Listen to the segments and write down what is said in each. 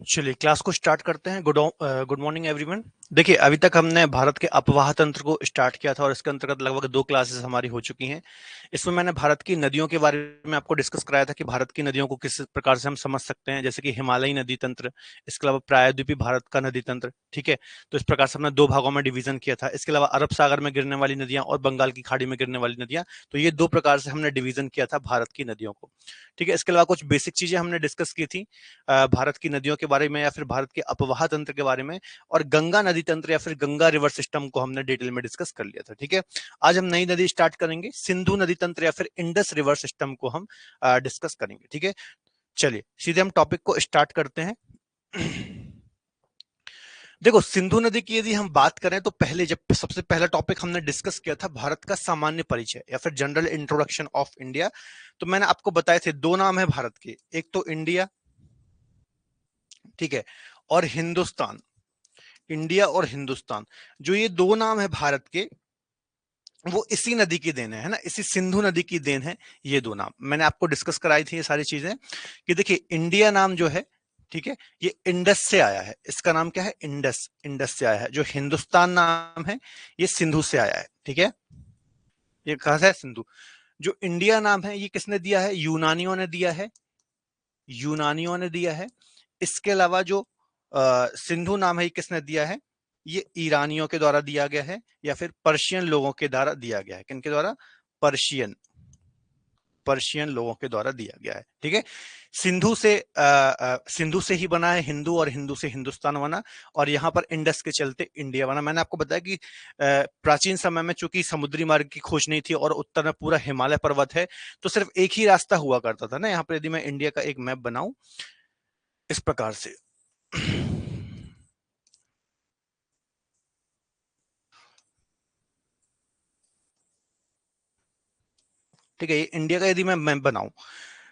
चलिए क्लास को स्टार्ट करते हैं। Good morning everyone. देखिए, अभी तक हमने भारत के अपवाह तंत्र को स्टार्ट किया था और इसके अंतर्गत लगभग 2 क्लासेस हमारी हो चुकी हैं। इसमें मैंने भारत की नदियों के बारे में आपको डिस्कस कराया था कि भारत की नदियों को किस प्रकार से हम समझ सकते हैं, जैसे कि हिमालयी नदी तंत्र, इसके अलावा प्रायद्वीपीय भारत का नदी तंत्र। ठीक है, तो इस प्रकार से हमने 2 भागों में डिवीजन किया था। इसके अलावा अरब सागर में गिरने वाली नदियां और बंगाल की खाड़ी में गिरने वाली नदियां, तो ये 2 प्रकार से हमने डिवीजन किया था भारत की नदियों को। ठीक है, इसके अलावा कुछ बेसिक चीजें हमने डिस्कस की थी भारत की नदियों के बारे में या फिर भारत के अपवाह तंत्र के बारे में, और गंगा नदी तंत्र या फिर गंगा रिवर सिस्टम को हमने डिटेल में डिस्कस कर लिया था। ठीक है, आज हम नई नदी स्टार्ट करेंगे, सिंधु नदी तंत्र या फिर इंडस रिवर सिस्टम को हम डिस्कस करेंगे। ठीक है, चलिए सीधे हम टॉपिक को स्टार्ट करते हैं। देखो, सिंधु नदी की यदि हम बात करें तो पहले जब सबसे पहला टॉपिक हमने डिस्कस किया था भारत का सामान्य परिचय या फिर जनरल इंट्रोडक्शन ऑफ इंडिया, तो मैंने आपको बताए थे 2 नाम है भारत के, एक तो इंडिया, ठीक है, और हिंदुस्तान। इंडिया और हिंदुस्तान, जो ये 2 नाम है भारत के, वो इसी नदी की देन है ना, इसी सिंधु नदी की देन है। ये 2 नाम मैंने आपको डिस्कस कराई थी ये सारी चीजें, कि देखिए इंडिया नाम जो है, ठीक है, ये इंडस से आया है। इसका नाम क्या है? इंडस, इंडस से आया है। जो हिंदुस्तान नाम है, ये सिंधु से आया है। ठीक है, ये कहां से है? सिंधु। जो इंडिया नाम है, ये किसने दिया है? यूनानियों ने दिया है, यूनानियों ने दिया है। इसके अलावा जो सिंधु नाम है, ये किसने दिया है? ये ईरानियों के द्वारा दिया गया है या फिर पर्शियन लोगों के द्वारा दिया गया है। किनके द्वारा? पर्शियन, पर्शियन लोगों के द्वारा दिया गया है। ठीक है, सिंधु से ही बना है हिंदू, और हिंदू से हिंदुस्तान बना, और यहाँ पर इंडस के चलते इंडिया बना। मैंने आपको बताया कि प्राचीन समय में चूंकि समुद्री मार्ग की खोज नहीं थी और उत्तर में पूरा हिमालय पर्वत है, तो सिर्फ एक ही रास्ता हुआ करता था ना। यहाँ पर यदि मैं इंडिया का एक मैप बनाऊं इस प्रकार से, ठीक है, ये इंडिया का यदि मैं मैप बनाऊं,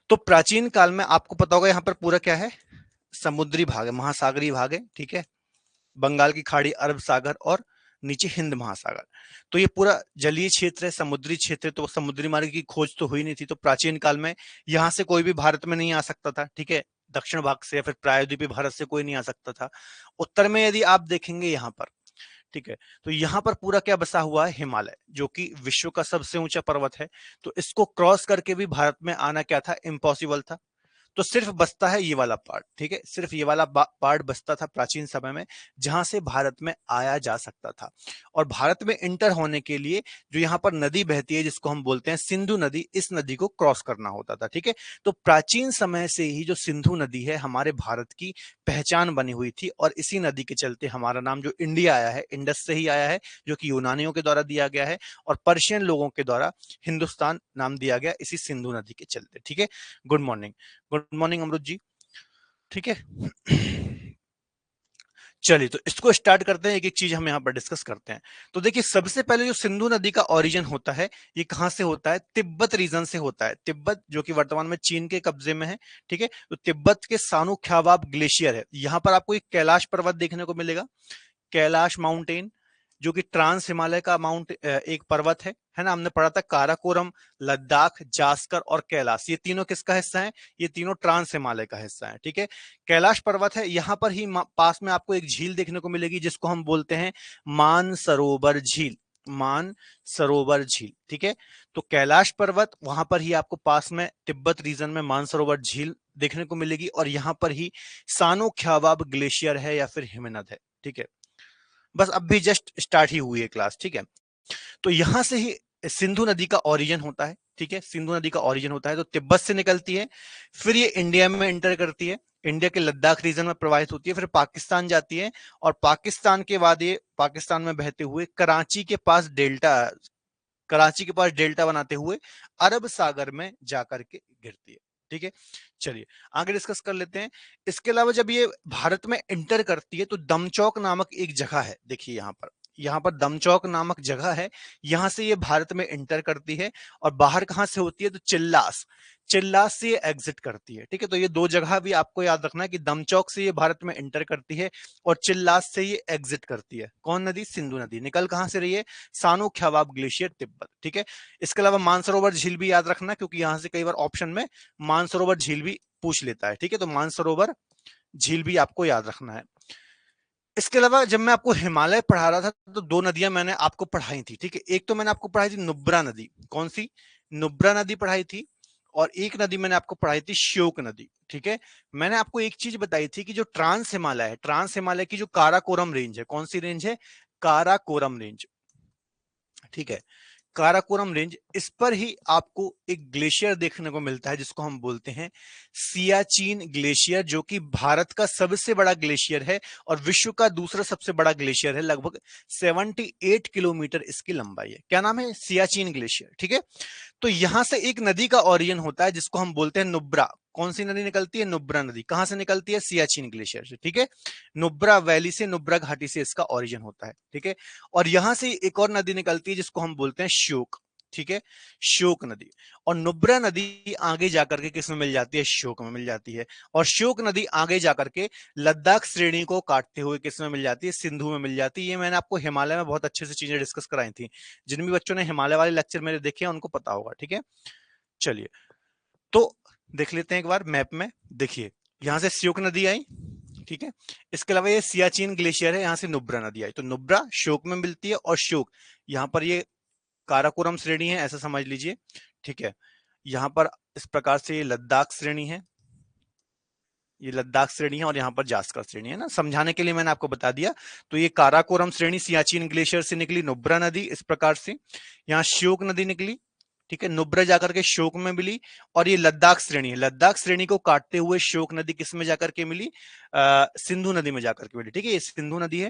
तो प्राचीन काल में आपको पता होगा यहाँ पर पूरा क्या है? समुद्री भाग है, महासागरीय भाग है। ठीक है, बंगाल की खाड़ी, अरब सागर और नीचे हिंद महासागर, तो ये पूरा जलीय क्षेत्र है, समुद्री क्षेत्र है। तो समुद्री मार्ग की खोज तो हुई नहीं थी, तो प्राचीन काल में यहां से कोई भी भारत में नहीं आ सकता था। ठीक है, दक्षिण भाग से या फिर प्रायद्वीपीय भारत से कोई नहीं आ सकता था। उत्तर में यदि आप देखेंगे यहाँ पर, ठीक है, तो यहां पर पूरा क्या बसा हुआ है? हिमालय, जो कि विश्व का सबसे ऊंचा पर्वत है। तो इसको क्रॉस करके भी भारत में आना क्या था? इम्पॉसिबल था। तो सिर्फ बचता है ये वाला पार्ट। ठीक है, सिर्फ ये वाला पार्ट बचता था प्राचीन समय में, जहां से भारत में आया जा सकता था। और भारत में इंटर होने के लिए जो यहाँ पर नदी बहती है, जिसको हम बोलते हैं सिंधु नदी, इस नदी को क्रॉस करना होता था। ठीक है, तो प्राचीन समय से ही जो सिंधु नदी है हमारे भारत की पहचान बनी हुई थी, और इसी नदी के चलते हमारा नाम जो इंडिया आया है, इंडस से ही आया है, जो कि यूनानियों के द्वारा दिया गया है, और पर्शियन लोगों के द्वारा हिंदुस्तान नाम दिया गया इसी सिंधु नदी के चलते। ठीक है, गुड मॉर्निंग। गुड मॉर्निंग अमरुद जी। ठीक है, चलिए तो इसको स्टार्ट करते हैं, एक एक चीज हम यहाँ पर डिस्कस करते हैं। तो देखिए, सबसे पहले जो सिंधु नदी का ओरिजिन होता है, ये कहां से होता है? तिब्बत रीजन से होता है। तिब्बत जो कि वर्तमान में चीन के कब्जे में है। ठीक है, तो तिब्बत के सानु ख्यावाब ग्लेशियर है, यहाँ पर आपको एक कैलाश पर्वत देखने को मिलेगा, कैलाश माउंटेन, जो कि ट्रांस हिमालय का एक पर्वत है ना। हमने पढ़ा था काराकोरम, लद्दाख, जास्कर और कैलाश, ये तीनों किसका हिस्सा है? ये तीनों ट्रांस हिमालय का हिस्सा है। ठीक है, कैलाश पर्वत है, यहां पर ही पास में आपको एक झील देखने को मिलेगी, जिसको हम बोलते हैं मानसरोवर झील, मान सरोवर झील। ठीक है, तो कैलाश पर्वत, वहां पर ही आपको पास में तिब्बत रीजन में मानसरोवर झील देखने को मिलेगी, और यहां पर ही सानो ख्यावाब ग्लेशियर है या फिर हिमनद है। ठीक है, बस अब भी जस्ट स्टार्ट ही हुई है क्लास। ठीक है, तो यहां से ही सिंधु नदी का ओरिजिन होता है। ठीक है, सिंधु नदी का ओरिजिन होता है, तो तिब्बत से निकलती है, फिर ये इंडिया में एंटर करती है, इंडिया के लद्दाख रीजन में प्रवाहित होती है, फिर पाकिस्तान जाती है, और पाकिस्तान के बाद ये पाकिस्तान में बहते हुए कराची के पास डेल्टा बनाते हुए अरब सागर में जाकर के गिरती है। ठीक है, चलिए आगे डिस्कस कर लेते हैं। इसके अलावा जब ये भारत में इंटर करती है, तो दमचौक नामक एक जगह है, देखिए यहाँ पर दमचौक नामक जगह है, यहां से ये भारत में इंटर करती है, और बाहर कहां से होती है? तो चिल्लास, चिल्लास से ये एग्जिट करती है। ठीक है, तो ये 2 जगह भी आपको याद रखना है कि दमचौक से ये भारत में इंटर करती है, और चिल्लास से ये एग्जिट करती है। कौन नदी? सिंधु नदी। निकल कहां से रही है? सानो ख्यावाब ग्लेशियर, तिब्बत। ठीक है, इसके अलावा मानसरोवर झील भी याद रखना, क्योंकि यहां से कई बार ऑप्शन में मानसरोवर झील भी पूछ लेता है। ठीक है, तो मानसरोवर झील भी आपको याद रखना है। इसके अलावा जब मैं आपको हिमालय पढ़ा रहा था तो दो नदियां मैंने आपको पढ़ाई थी, ठीक है। एक तो मैंने आपको पढ़ाई थी नुब्रा नदी, कौन सी, नुब्रा नदी पढ़ाई थी, और एक नदी मैंने आपको पढ़ाई थी श्योक नदी, ठीक है। मैंने आपको एक चीज बताई थी कि जो ट्रांस हिमालय है, ट्रांस हिमालय की जो काराकोरम रेंज है, कौन सी रेंज है, काराकोरम रेंज, ठीक है। काराकोरम रेंज, इस पर ही आपको एक ग्लेशियर देखने को मिलता है जिसको हम बोलते हैं सियाचिन ग्लेशियर, जो कि भारत का सबसे बड़ा ग्लेशियर है और विश्व का दूसरा सबसे बड़ा ग्लेशियर है। लगभग 78 किलोमीटर इसकी लंबाई है। क्या नाम है, सियाचिन ग्लेशियर, ठीक है। तो यहां से एक नदी का ओरिजिन होता है जिसको हम बोलते हैं नुब्रा। कौन सी नदी निकलती है, नुब्रा नदी। कहां से निकलती है, सियाचिन ग्लेशियर से, ठीक है। नुब्रा वैली से, नुब्रा घाटी से इसका ओरिजिन होता है, ठीक है। और यहां से एक और नदी निकलती है जिसको हम बोलते हैं श्योक, ठीक है, श्योक नदी। और नुब्रा नदी आगे जाकर के किस में मिल जाती है, श्योक में मिल जाती है। और श्योक नदी आगे जाकर के लद्दाख श्रेणी को काटते हुए किस में मिल जाती है, सिंधु में मिल जाती है। ये मैंने आपको हिमालय में बहुत अच्छे से चीजें डिस्कस कराई थी। जिन भी बच्चों ने हिमालय वाले लेक्चर मेरे देखे हैं उनको पता होगा, ठीक है। चलिए, तो देख लेते हैं एक बार मैप में। देखिए, यहां से श्योक नदी आई, ठीक है। इसके अलावा ये सियाचिन ग्लेशियर है, यहां से नुब्रा नदी आई। तो नुब्रा श्योक में मिलती है, और श्योक यहां पर ये काराकोरम श्रेणी है, ऐसा समझ लीजिए, ठीक है। यहां पर इस प्रकार से ये लद्दाख श्रेणी है, ये लद्दाख श्रेणी है, और यहाँ पर जास्कर श्रेणी है ना, समझाने के लिए मैंने आपको बता दिया। तो ये काराकोरम श्रेणी सियाचिन ग्लेशियर से निकली नुब्रा नदी इस प्रकार से, यहाँ श्योक नदी निकली, ठीक है, नुब्रा जाकर के श्योक में मिली, और ये लद्दाख श्रेणी है, लद्दाख श्रेणी को काटते हुए श्योक नदी किस में जाकर के मिली, सिंधु नदी में जाकर के मिली, ठीक है, ये सिंधु नदी है।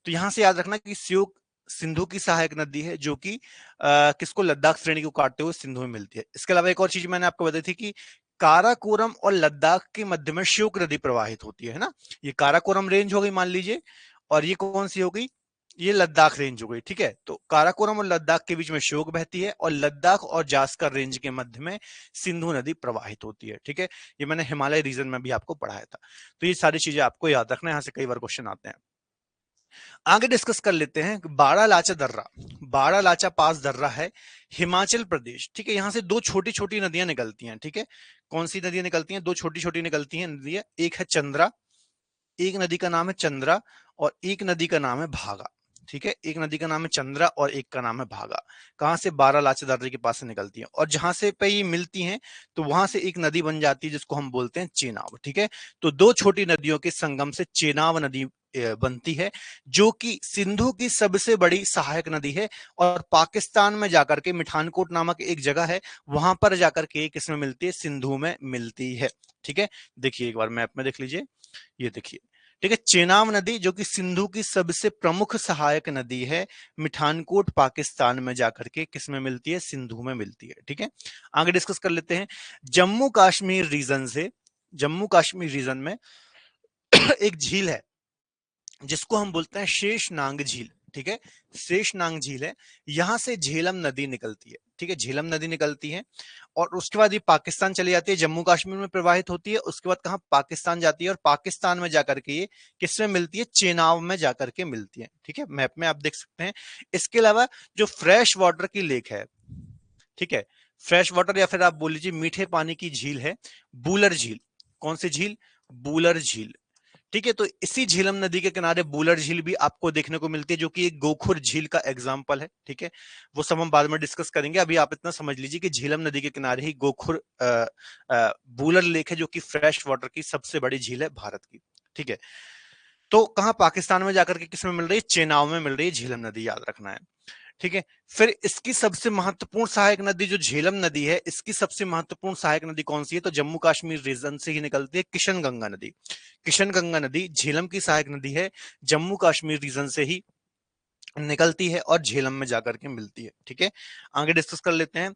तो यहां से याद रखना कि श्योक सिंधु की सहायक नदी है, जो कि किसको, लद्दाख श्रेणी को काटते हुए सिंधु में मिलती है। इसके अलावा एक और चीज मैंने आपको बताई थी कि काराकोरम और लद्दाख के मध्य में श्योक नदी प्रवाहित होती है ना। ये काराकोरम रेंज हो गई मान लीजिए, और ये कौन सी हो गई, ये लद्दाख रेंज हो गई, ठीक है। तो काराकोरम और लद्दाख के बीच में श्योक बहती है, और लद्दाख और जास्कर रेंज के मध्य में सिंधु नदी प्रवाहित होती है, ठीक है। ये मैंने हिमालय रीजन में भी आपको पढ़ाया था। तो ये सारी चीजें आपको याद रखना है, यहाँ से कई बार क्वेश्चन आते हैं। आगे डिस्कस कर लेते हैं बाड़ा लाचा दर्रा। बाड़ा लाचा पास दर्रा है, हिमाचल प्रदेश, ठीक है। यहां से दो छोटी छोटी नदियां निकलती हैं, ठीक है। कौन सी नदियां निकलती हैं, दो छोटी छोटी निकलती हैं नदियां, एक है चंद्रा, एक नदी का नाम है चंद्रा, और एक नदी का नाम है भागा, ठीक है। एक नदी का नाम है चंद्रा और एक का नाम है भागा। कहां से, बाड़ा लाचा दर्रे के पास से निकलती है, और जहां से पे ये मिलती हैं तो वहां से एक नदी बन जाती है जिसको हम बोलते हैं चेनाब, ठीक है। तो दो छोटी नदियों के संगम से चेनाब नदी बनती है, जो कि सिंधु की सबसे बड़ी सहायक नदी है, और पाकिस्तान में जाकर के मिठानकोट नामक एक जगह है, वहां पर जाकर के किसमें मिलती है, सिंधु में मिलती है, ठीक है। देखिए एक बार मैप में देख लीजिए, ये देखिए, ठीक है। चेनाब नदी जो कि सिंधु की सबसे प्रमुख सहायक नदी है, मिठानकोट पाकिस्तान में जाकर के किस में मिलती है, सिंधु में मिलती है, ठीक है। आगे डिस्कस कर लेते हैं। जम्मू कश्मीर रीजन से, जम्मू कश्मीर रीजन में एक झील है जिसको हम बोलते हैं शेषनाग झील, ठीक है। शेषनाग झील है, यहां से झेलम नदी निकलती है, ठीक है, झेलम नदी निकलती है, और उसके बाद ये पाकिस्तान चली जाती है, जम्मू कश्मीर में प्रवाहित होती है, उसके बाद कहां, पाकिस्तान जाती है, और पाकिस्तान में जाकर के ये किसमें मिलती है, चेनाब में जाकर के मिलती है, ठीक है। मैप में आप देख सकते हैं। इसके अलावा जो फ्रेश वाटर की लेक है, ठीक है, फ्रेश वाटर या फिर आप बोल लीजिए मीठे पानी की झील है बूलर झील। कौन सी झील, बूलर झील, ठीक है। तो इसी झेलम नदी के किनारे बूलर झील भी आपको देखने को मिलती है, जो कि एक गोखुर झील का एग्जाम्पल है, ठीक है। वो सब हम बाद में डिस्कस करेंगे, अभी आप इतना समझ लीजिए कि झेलम नदी के किनारे ही गोखुर बूलर लेक है, जो कि फ्रेश वाटर की सबसे बड़ी झील है भारत की, ठीक है। तो कहां, पाकिस्तान में जाकर के किसमें मिल रही है, चेनाब में मिल रही है झेलम नदी, याद रखना है, ठीक है। फिर इसकी सबसे महत्वपूर्ण सहायक नदी जो झेलम नदी है, इसकी सबसे महत्वपूर्ण सहायक नदी कौन सी है, तो जम्मू कश्मीर रीजन से ही निकलती है किशन गंगा नदी। किशन गंगा नदी झेलम की सहायक नदी है, जम्मू कश्मीर रीजन से ही निकलती है और झेलम में जाकर के मिलती है, ठीक है। आगे डिस्कस कर लेते हैं।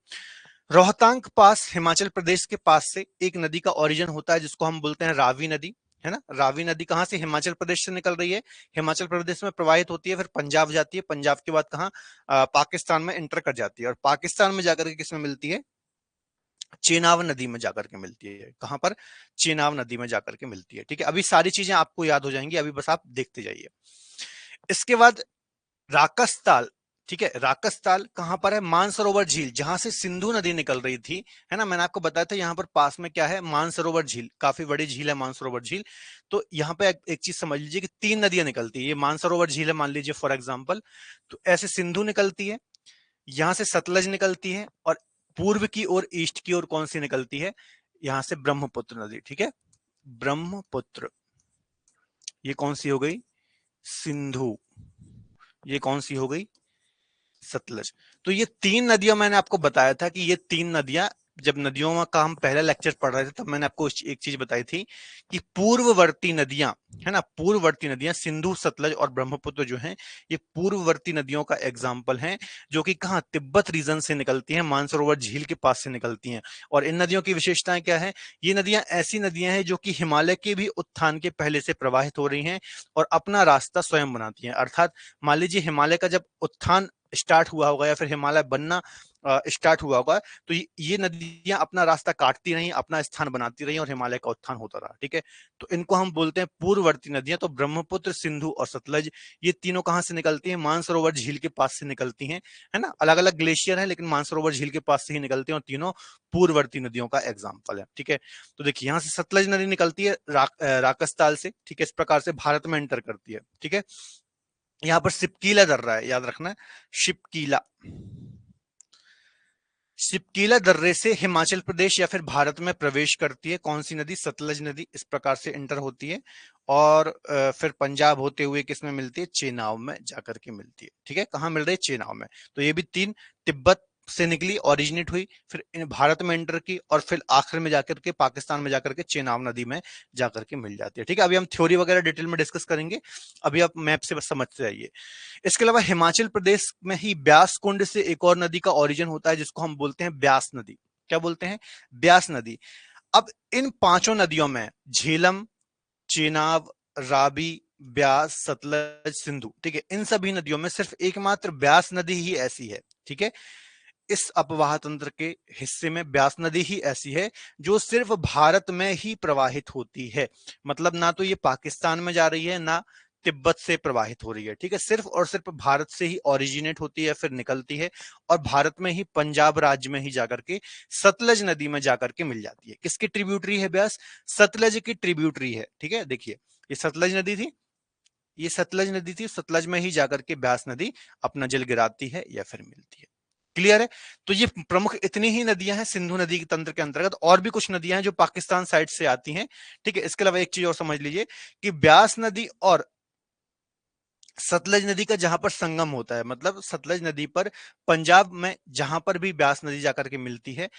रोहतांग पास हिमाचल प्रदेश के पास से एक नदी का ओरिजिन होता है जिसको हम बोलते हैं रावी नदी, है ना। रावी नदी कहां से, हिमाचल प्रदेश से निकल रही है, हिमाचल प्रदेश में प्रवाहित होती है, फिर पंजाब जाती है, पंजाब के बाद कहां, पाकिस्तान में एंटर कर जाती है, और पाकिस्तान में जाकर के किसमें मिलती है, चेनाब नदी में जाकर के मिलती है। कहां पर, चेनाब नदी में जाकर के मिलती है, ठीक है। अभी सारी चीजें आपको याद हो जाएंगी, अभी बस आप देखते जाइए। इसके बाद राकस ताल, ठीक है। राकसताल कहां पर है? मानसरोवर झील, जहां से सिंधु नदी निकल रही थी, है ना। मैंने आपको बताया था यहाँ पर पास में क्या है, मानसरोवर झील, काफी बड़ी झील है मानसरोवर झील। तो यहाँ पे एक चीज समझ लीजिए कि 3 नदियां निकलती है, ये मानसरोवर झील है मान लीजिए फॉर एग्जाम्पल। तो ऐसे सिंधु निकलती है, यहां से सतलज निकलती है, और पूर्व की ओर ईस्ट की ओर कौन सी निकलती है? यहां से ब्रह्मपुत्र नदी। ठीक है, ब्रह्मपुत्र, ये कौन सी हो गई? सिंधु। ये कौन सी हो गई? सतलज। तो ये 3 नदियां मैंने आपको बताया था कि ये 3 नदियां, जब नदियों का हम पहला लेक्चर पढ़ रहे थे तब मैंने आपको एक चीज बताई थी कि पूर्ववर्ती नदियां, है ना, पूर्ववर्ती नदियां सिंधु, सतलज और ब्रह्मपुत्र जो हैं, ये पूर्ववर्ती नदियों का एग्जाम्पल हैं, जो कि कहां, तिब्बत रीजन से निकलती हैं, मानसरोवर झील के पास से निकलती हैं। और इन नदियों की विशेषताएं क्या है? ये नदियां ऐसी नदियां हैं जो कि हिमालय के भी उत्थान के पहले से प्रवाहित हो रही हैं और अपना रास्ता स्वयं बनाती हैं। अर्थात मान लीजिए हिमालय का जब उत्थान स्टार्ट हुआ होगा या फिर हिमालय बनना स्टार्ट हुआ होगा, तो ये नदियां अपना रास्ता काटती रही, अपना स्थान बनाती रही और हिमालय का उत्थान होता रहा। ठीक है, तो इनको हम बोलते हैं पूर्ववर्ती नदियां। तो ब्रह्मपुत्र, सिंधु और सतलज, ये तीनों कहां से निकलती हैं? मानसरोवर झील के पास से निकलती हैं, है ना। अलग अलग ग्लेशियर है लेकिन मानसरोवर झील के पास से ही निकलती हैं, और तीनों पूर्ववर्ती नदियों का एग्जाम्पल है। ठीक है, तो देखिए यहां से सतलज नदी निकलती है राकसताल से, ठीक है, इस प्रकार से भारत में एंटर करती है। ठीक है, यहां पर सिपकीला दर्रा है, याद रखना है, शिपकीला। शिपकीला दर्रे से हिमाचल प्रदेश या फिर भारत में प्रवेश करती है कौन सी नदी? सतलज नदी, इस प्रकार से एंटर होती है, और फिर पंजाब होते हुए किसमें मिलती है? चेनाब में जाकर के मिलती है। ठीक है, कहां मिल रही है? चेनाब में। तो ये भी 3, तिब्बत से निकली, ओरिजिनेट हुई, फिर भारत में एंटर की, और फिर आखिर में जाकर के पाकिस्तान में जाकर के चेनाब नदी में जाकर के मिल जाती है। ठीक है, अभी हम थ्योरी वगैरह डिटेल में डिस्कस करेंगे, अभी आप मैप से बस समझते रहिए। इसके अलावा हिमाचल प्रदेश में ही ब्यास कुंड से एक और नदी का ओरिजिन होता है, जिसको हम बोलते हैं ब्यास नदी। क्या बोलते हैं? ब्यास नदी। अब इन 5 नदियों में झेलम, चेनाब, रावी, ब्यास, सतलज, सिंधु, ठीक है, इन सभी नदियों में सिर्फ एकमात्र ब्यास नदी ही ऐसी है, ठीक है, इस अपवाह तंत्र के हिस्से में ब्यास नदी ही ऐसी है जो सिर्फ भारत में ही प्रवाहित होती है। मतलब ना तो ये पाकिस्तान में जा रही है, ना तिब्बत से प्रवाहित हो रही है। ठीक है, सिर्फ और सिर्फ भारत से ही ओरिजिनेट होती है, फिर निकलती है, और भारत में ही पंजाब राज्य में ही जाकर के सतलज नदी में जाकर के मिल जाती है। किसकी ट्रिब्यूटरी है ब्यास? सतलज की ट्रिब्यूटरी है। ठीक है, देखिए ये सतलज नदी थी, ये सतलज नदी थी, सतलज में ही जाकर के ब्यास नदी अपना जल गिराती है या फिर मिलती है। क्लियर है? तो ये प्रमुख इतनी ही नदियां हैं सिंधु नदी के तंत्र के अंतर्गत, और भी कुछ नदियां हैं जो पाकिस्तान साइड से आती हैं। ठीक है, इसके अलावा एक चीज और समझ लीजिए कि ब्यास नदी और सतलज नदी का जहां पर संगम होता है, मतलब सतलज नदी पर पंजाब में जहां पर भी ब्यास नदी जाकर के मिलती है,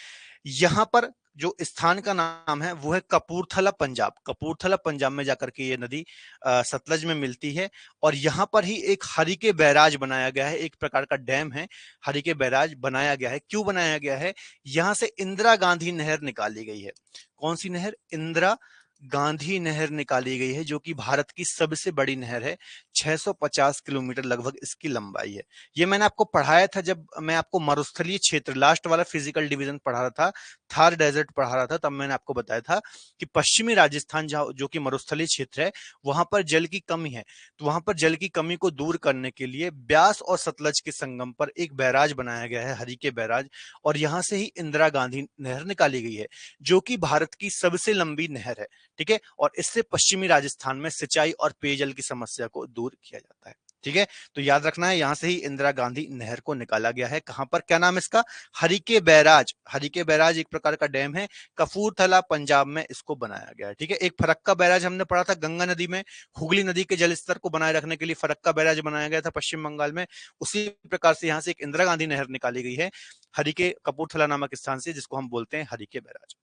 यहां पर जो स्थान का नाम है वो है कपूरथला पंजाब। कपूरथला पंजाब में जाकर के ये नदी सतलज में मिलती है, और यहां पर ही एक हरिके बैराज बनाया गया है, एक प्रकार का डैम है, हरिके बैराज बनाया गया है। क्यों बनाया गया है? यहां से इंदिरा गांधी नहर निकाली गई है। कौन सी नहर? इंदिरा गांधी नहर निकाली गई है, जो कि भारत की सबसे बड़ी नहर है, 650 किलोमीटर लगभग इसकी लंबाई है। ये मैंने आपको पढ़ाया था जब मैं आपको मरुस्थलीय क्षेत्र, लास्ट वाला फिजिकल डिवीजन पढ़ा रहा था, थार डेजर्ट पढ़ा रहा था, तब मैंने आपको बताया था कि पश्चिमी राजस्थान जहां, जो कि मरुस्थलीय क्षेत्र है, वहां पर जल की कमी है। तो वहां पर जल की कमी को दूर करने के लिए ब्यास और सतलज के संगम पर एक बैराज बनाया गया है, हरिके बैराज, और यहां से ही इंदिरा गांधी नहर निकाली गई है, जो कि भारत की सबसे लंबी नहर है। ठीक है, और इससे पश्चिमी राजस्थान में सिंचाई और पेयजल की समस्या को दूर किया जाता है। ठीक है, तो याद रखना है, यहां से ही इंदिरा गांधी नहर को निकाला गया है। कहां पर? क्या नाम है इसका? हरिके बैराज। हरिके बैराज एक प्रकार का डैम है, कपूरथला पंजाब में इसको बनाया गया है। ठीक है, एक फरक्का बैराज हमने पढ़ा था गंगा नदी में, हुगली नदी के जल स्तर को बनाए रखने के लिए फरक्का बैराज बनाया गया था पश्चिम बंगाल में। उसी प्रकार से यहां से एक इंदिरा गांधी नहर निकाली गई है हरिके कपूरथला नामक स्थान से, जिसको हम बोलते हैं हरिके बैराज।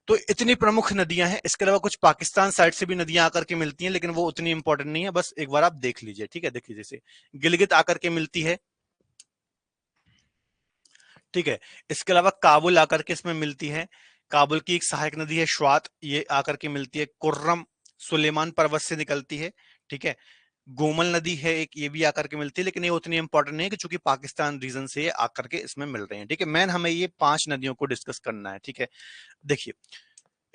तो इतनी प्रमुख नदियां हैं। इसके अलावा कुछ पाकिस्तान साइड से भी नदियां आकर के मिलती हैं, लेकिन वो उतनी इंपॉर्टेंट नहीं है, बस एक बार आप देख लीजिए। ठीक है, देखिए जैसे गिलगित आकर के मिलती है, ठीक है, इसके अलावा काबुल आकर के इसमें मिलती है, काबुल की एक सहायक नदी है श्वात, ये आकर के मिलती है, कुर्रम सुलेमान पर्वत से निकलती है। ठीक है, गोमल नदी है एक, ये भी आकर के मिलती है, लेकिन ये उतनी इंपॉर्टेंट नहीं है कि चूंकि पाकिस्तान रीजन से ये आकर के इसमें मिल रहे हैं। ठीक है, मैन हमें ये 5 नदियों को डिस्कस करना है। ठीक है, देखिए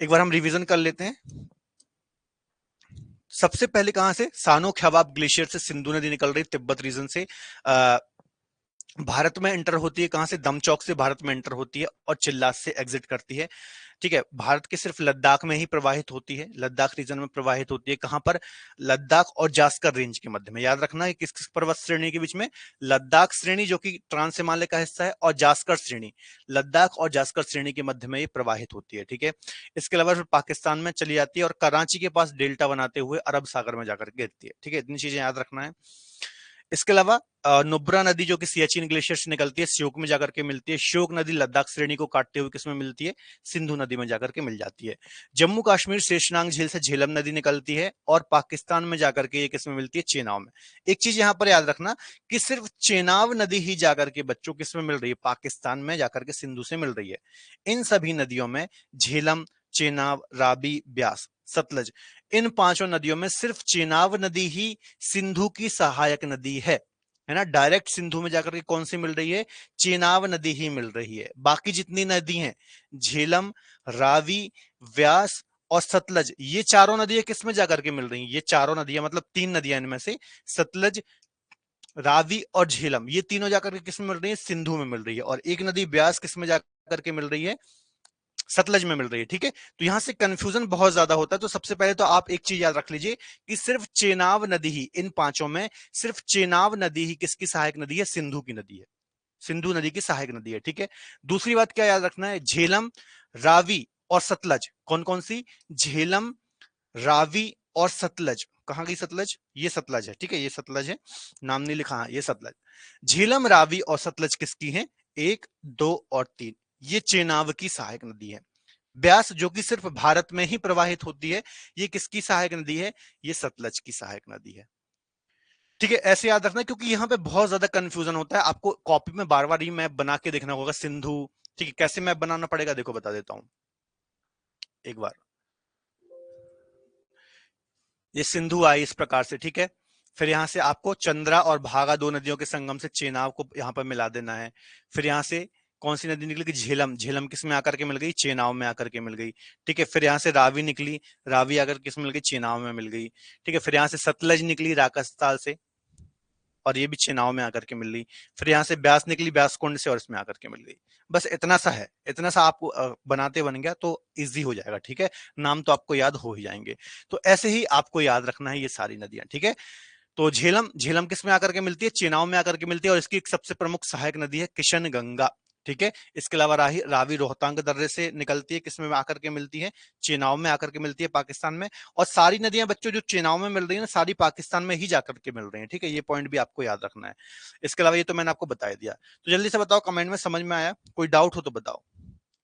एक बार हम रिवीजन कर लेते हैं। सबसे पहले कहां से? सानो ख्यावाब ग्लेशियर से सिंधु नदी निकल रही, तिब्बत रीजन से भारत में एंटर होती है, कहां से? दमचौक से भारत में एंटर होती है और चिल्लास से एग्जिट करती है। ठीक है, भारत के सिर्फ लद्दाख में ही प्रवाहित होती है, लद्दाख रीजन में प्रवाहित होती है। कहां पर? लद्दाख और जास्कर रेंज के मध्य में। याद रखना है किस किस पर्वत श्रेणी के बीच में? लद्दाख श्रेणी जो कि ट्रांस हिमालय का हिस्सा है, और जास्कर श्रेणी, लद्दाख और जास्कर श्रेणी के मध्य में ये प्रवाहित होती है। ठीक है, इसके अलावा फिर पाकिस्तान में चली जाती है और कराची के पास डेल्टा बनाते हुए अरब सागर में जाकर गिरती है। ठीक है, इतनी चीजें याद रखना है। इसके अलावा नुब्रा नदी जो कि सियाचिन ग्लेशियर से निकलती है, श्योक में जाकर के मिलती है। श्योक नदी लद्दाख श्रेणी को काटते हुए किसमें मिलती है? सिंधु नदी में जाकर के मिल जाती है। जम्मू कश्मीर शेषनाग झील से झेलम नदी निकलती है और पाकिस्तान में जाकर के ये किसमें मिलती है? चेनाब में। एक चीज यहां पर याद रखना कि सिर्फ चेनाब नदी ही जाकर के बच्चों किसमें मिल रही है? पाकिस्तान में जाकर के सिंधु से मिल रही है। इन सभी नदियों में झेलम, चेनाब, राबी, ब्यास, सतलज, इन पांचों नदियों में सिर्फ चेनाब नदी ही सिंधु की सहायक नदी है ना। डायरेक्ट सिंधु में जाकर के कौन सी मिल रही है? चेनाब नदी ही मिल रही है। बाकी जितनी नदी हैं, झेलम, रावी, व्यास और सतलज, ये चारों नदियां किस में जाकर के मिल रही हैं? ये चारों नदियां मतलब तीन नदियां इनमें से, सतलज, रावी और झेलम, ये तीनों जाकर के किस में मिल रही है? सिंधु में मिल रही है। और एक नदी ब्यास किस में जाकर के मिल रही है? सतलज में मिल रही है। ठीक है, तो यहां से कंफ्यूजन बहुत ज्यादा होता है। तो सबसे पहले तो आप एक चीज याद रख लीजिए कि सिर्फ चेनाब नदी ही, इन पांचों में सिर्फ चेनाब नदी ही किसकी सहायक नदी है? सिंधु की नदी है, सिंधु नदी की सहायक नदी है। ठीक है, दूसरी बात क्या याद रखना है? झेलम, रावी और सतलज, कौन कौन सी? झेलम, रावी और सतलज। कहां गई सतलज? ये सतलज है। ठीक है, ये सतलज है, नाम नहीं लिखा, ये सतलज। झेलम, रावी और सतलज किसकी है? एक, दो और तीन, ये चेनाब की सहायक नदी है। ब्यास जो कि सिर्फ भारत में ही प्रवाहित होती है, ये किसकी सहायक नदी है? ये सतलज की सहायक नदी है। ठीक है, ऐसे याद रखना क्योंकि यहां पे बहुत ज्यादा कंफ्यूजन होता है। आपको कॉपी में बार बार ये मैप बना के देखना होगा सिंधु। ठीक है, कैसे मैप बनाना पड़ेगा देखो बता देता हूं एक बार। ये सिंधु आई इस प्रकार से। ठीक है, फिर यहां से आपको चंद्रा और भागा, दो नदियों के संगम से चेनाब को यहां पर मिला देना है। फिर यहां से कौन सी नदी निकली? झेलम, झेलम किस में आकर के मिल गई? चेनाब में आकर के मिल गई। ठीक है, फिर यहां से रावी निकली, रावी आकर किस में मिल गई? चेनाब में मिल गई। ठीक है, फिर यहां से सतलज निकली राकसताल से, और ये भी चेनाब में आकर के मिल गई। फिर यहां से ब्यास निकली ब्यास कुंड से, और इसमें आकर के मिल गई। बस इतना सा है, इतना सा आपको बनाते बन गया तो इजी हो जाएगा। ठीक है, नाम तो आपको याद हो ही जाएंगे। तो ऐसे ही आपको याद रखना है ये सारी नदियां। ठीक है, तो झेलम, झेलम किस में आकर के मिलती है? चेनाब में आकर के मिलती है, और इसकी एक सबसे प्रमुख सहायक नदी है किशन गंगा। ठीक है, इसके अलावा रावी रोहतांग दर्रे से निकलती है, किसमें आकर के मिलती है? चेनाब में आकर के मिलती है, पाकिस्तान में। और सारी नदियां बच्चों जो चेनाब में मिल रही है ना, सारी पाकिस्तान में ही जाकर के मिल रही है। ठीक है, ये पॉइंट भी आपको याद रखना है। इसके अलावा ये तो मैंने आपको बता दिया। तो जल्दी से बताओ, कमेंट में समझ में आया? कोई डाउट हो तो बताओ।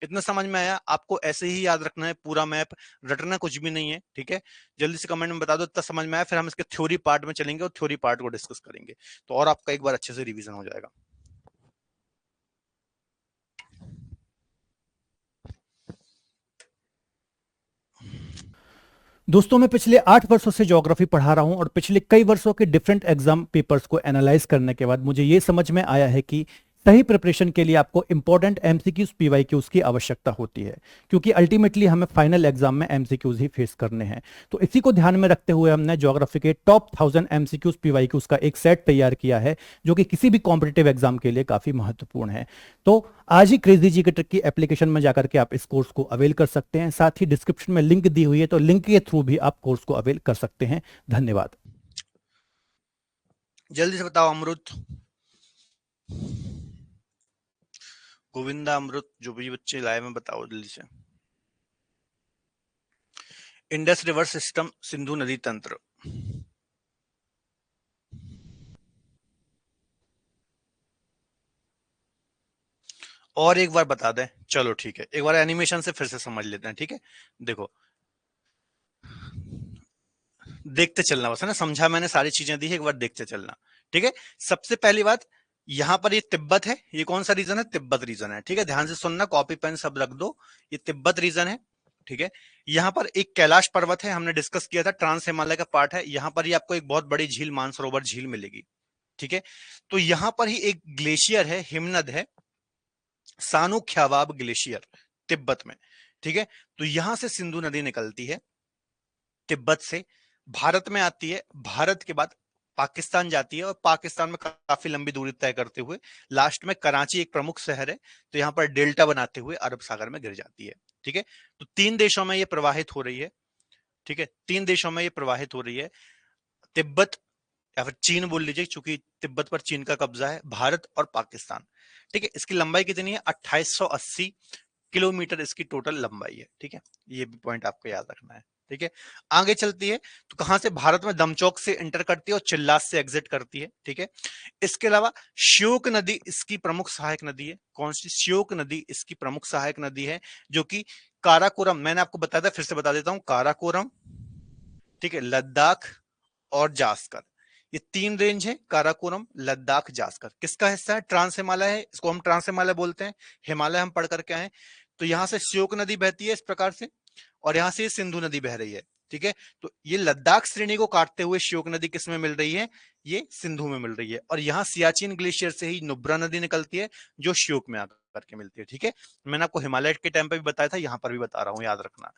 इतना समझ में आया? आपको ऐसे ही याद रखना है, पूरा मैप रटना कुछ भी नहीं है। ठीक है, जल्दी से कमेंट में बता दो इतना समझ में आया, फिर हम इसके थ्योरी पार्ट में चलेंगे और थ्योरी पार्ट को डिस्कस करेंगे, तो और आपका एक बार अच्छे से रिवीजन हो जाएगा। दोस्तों मैं पिछले 8 वर्षों से ज्योग्राफी पढ़ा रहा हूं और पिछले कई वर्षों के डिफरेंट एग्जाम पेपर्स को एनालाइज करने के बाद मुझे ये समझ में आया है कि सही प्रिपरेशन के लिए आपको इंपॉर्टेंट एमसीक्यूज पीवाईक्यूज की आवश्यकता होती है, क्योंकि अल्टीमेटली हमें फाइनल एग्जाम में एमसीक्यूज ही फेस करने हैं। तो इसी को ध्यान में रखते हुए हमने ज्योग्राफी के टॉप 1000 एमसीक्यूज पीवाईक्यूज का एक सेट तैयार किया है, जो कि किसी भी कॉम्पिटेटिव एग्जाम के लिए काफी महत्वपूर्ण है। तो आज ही क्रेजी जी के ट्रिक की एप्लीकेशन में जाकर के आप इस कोर्स को अवेल कर सकते हैं। साथ ही डिस्क्रिप्शन में लिंक दी हुई है, तो लिंक के थ्रू भी आप कोर्स को अवेल कर सकते हैं। धन्यवाद। जल्दी से बताओ अमृत, गोविंदा, अमृत, जो भी बच्चे लाए में बताओ जल्दी से। इंडस रिवर सिस्टम, सिंधु नदी तंत्र। और एक बार बता दें, चलो ठीक है, एक बार एनिमेशन से फिर से समझ लेते हैं। ठीक है, देखो, देखते चलना बस, है ना। समझा मैंने, सारी चीजें दी है, एक बार देखते चलना। ठीक है, सबसे पहली बात, यहां पर ये तिब्बत है। ये कौन सा रीजन है? तिब्बत रीजन है। ठीक है, ध्यान से सुनना, कॉपी पेन सब रख दो। ये तिब्बत रीजन है। ठीक है, यहां पर एक कैलाश पर्वत है, हमने डिस्कस किया था, ट्रांस हिमालय का पार्ट है। यहां पर ही आपको एक बहुत बड़ी झील, मानसरोवर झील मिलेगी। ठीक है, तो यहां पर ही एक ग्लेशियर है, हिमनद है, सानु ख्यावाब ग्लेशियर, तिब्बत में। ठीक है, तो यहां से सिंधु नदी निकलती है, तिब्बत से भारत में आती है। भारत के बाद पाकिस्तान जाती है और पाकिस्तान में काफी लंबी दूरी तय करते हुए लास्ट में कराची एक प्रमुख शहर है, तो यहाँ पर डेल्टा बनाते हुए अरब सागर में गिर जाती है। ठीक है, तो 3 देशों में ये प्रवाहित हो रही है। ठीक है, 3 देशों में ये प्रवाहित हो रही है, तिब्बत या फिर चीन बोल लीजिए, चूंकि तिब्बत पर चीन का कब्जा है, भारत और पाकिस्तान। ठीक है, इसकी लंबाई कितनी है? 2880 किलोमीटर इसकी टोटल लंबाई है। ठीक है, ये भी पॉइंट आपको याद रखना है। ठीक है, आगे चलती है तो कहां से? भारत में दमचौक से इंटर करती है और चिल्लास से एग्जिट करती है। ठीक है, इसके अलावा श्योक नदी इसकी प्रमुख सहायक नदी है। कौन सी? श्योक नदी इसकी प्रमुख सहायक नदी है, जो कि काराकोरम, मैंने आपको बताया था, फिर से बता देता हूं, काराकोरम, ठीक है, लद्दाख और जास्कर, ये 3 रेंज है, काराकोरम, लद्दाख, जास्कर। किसका हिस्सा है? ट्रांस हिमालय है, इसको हम ट्रांस हिमालय बोलते हैं। हिमालय हम पढ़ करके आए। तो यहां से श्योक नदी बहती है इस प्रकार से, और यहां से सिंधु नदी बह रही है। ठीक है, तो ये लद्दाख श्रेणी को काटते हुए श्योक नदी किस में मिल रही है? ये सिंधु में मिल रही है। और यहाँ सियाचिन ग्लेशियर से ही नुब्रा नदी निकलती है, जो श्योक में आकर के मिलती है। ठीक है, मैंने आपको हिमालय के टाइम पे भी बताया था, यहाँ पर भी बता रहा हूँ, याद रखना।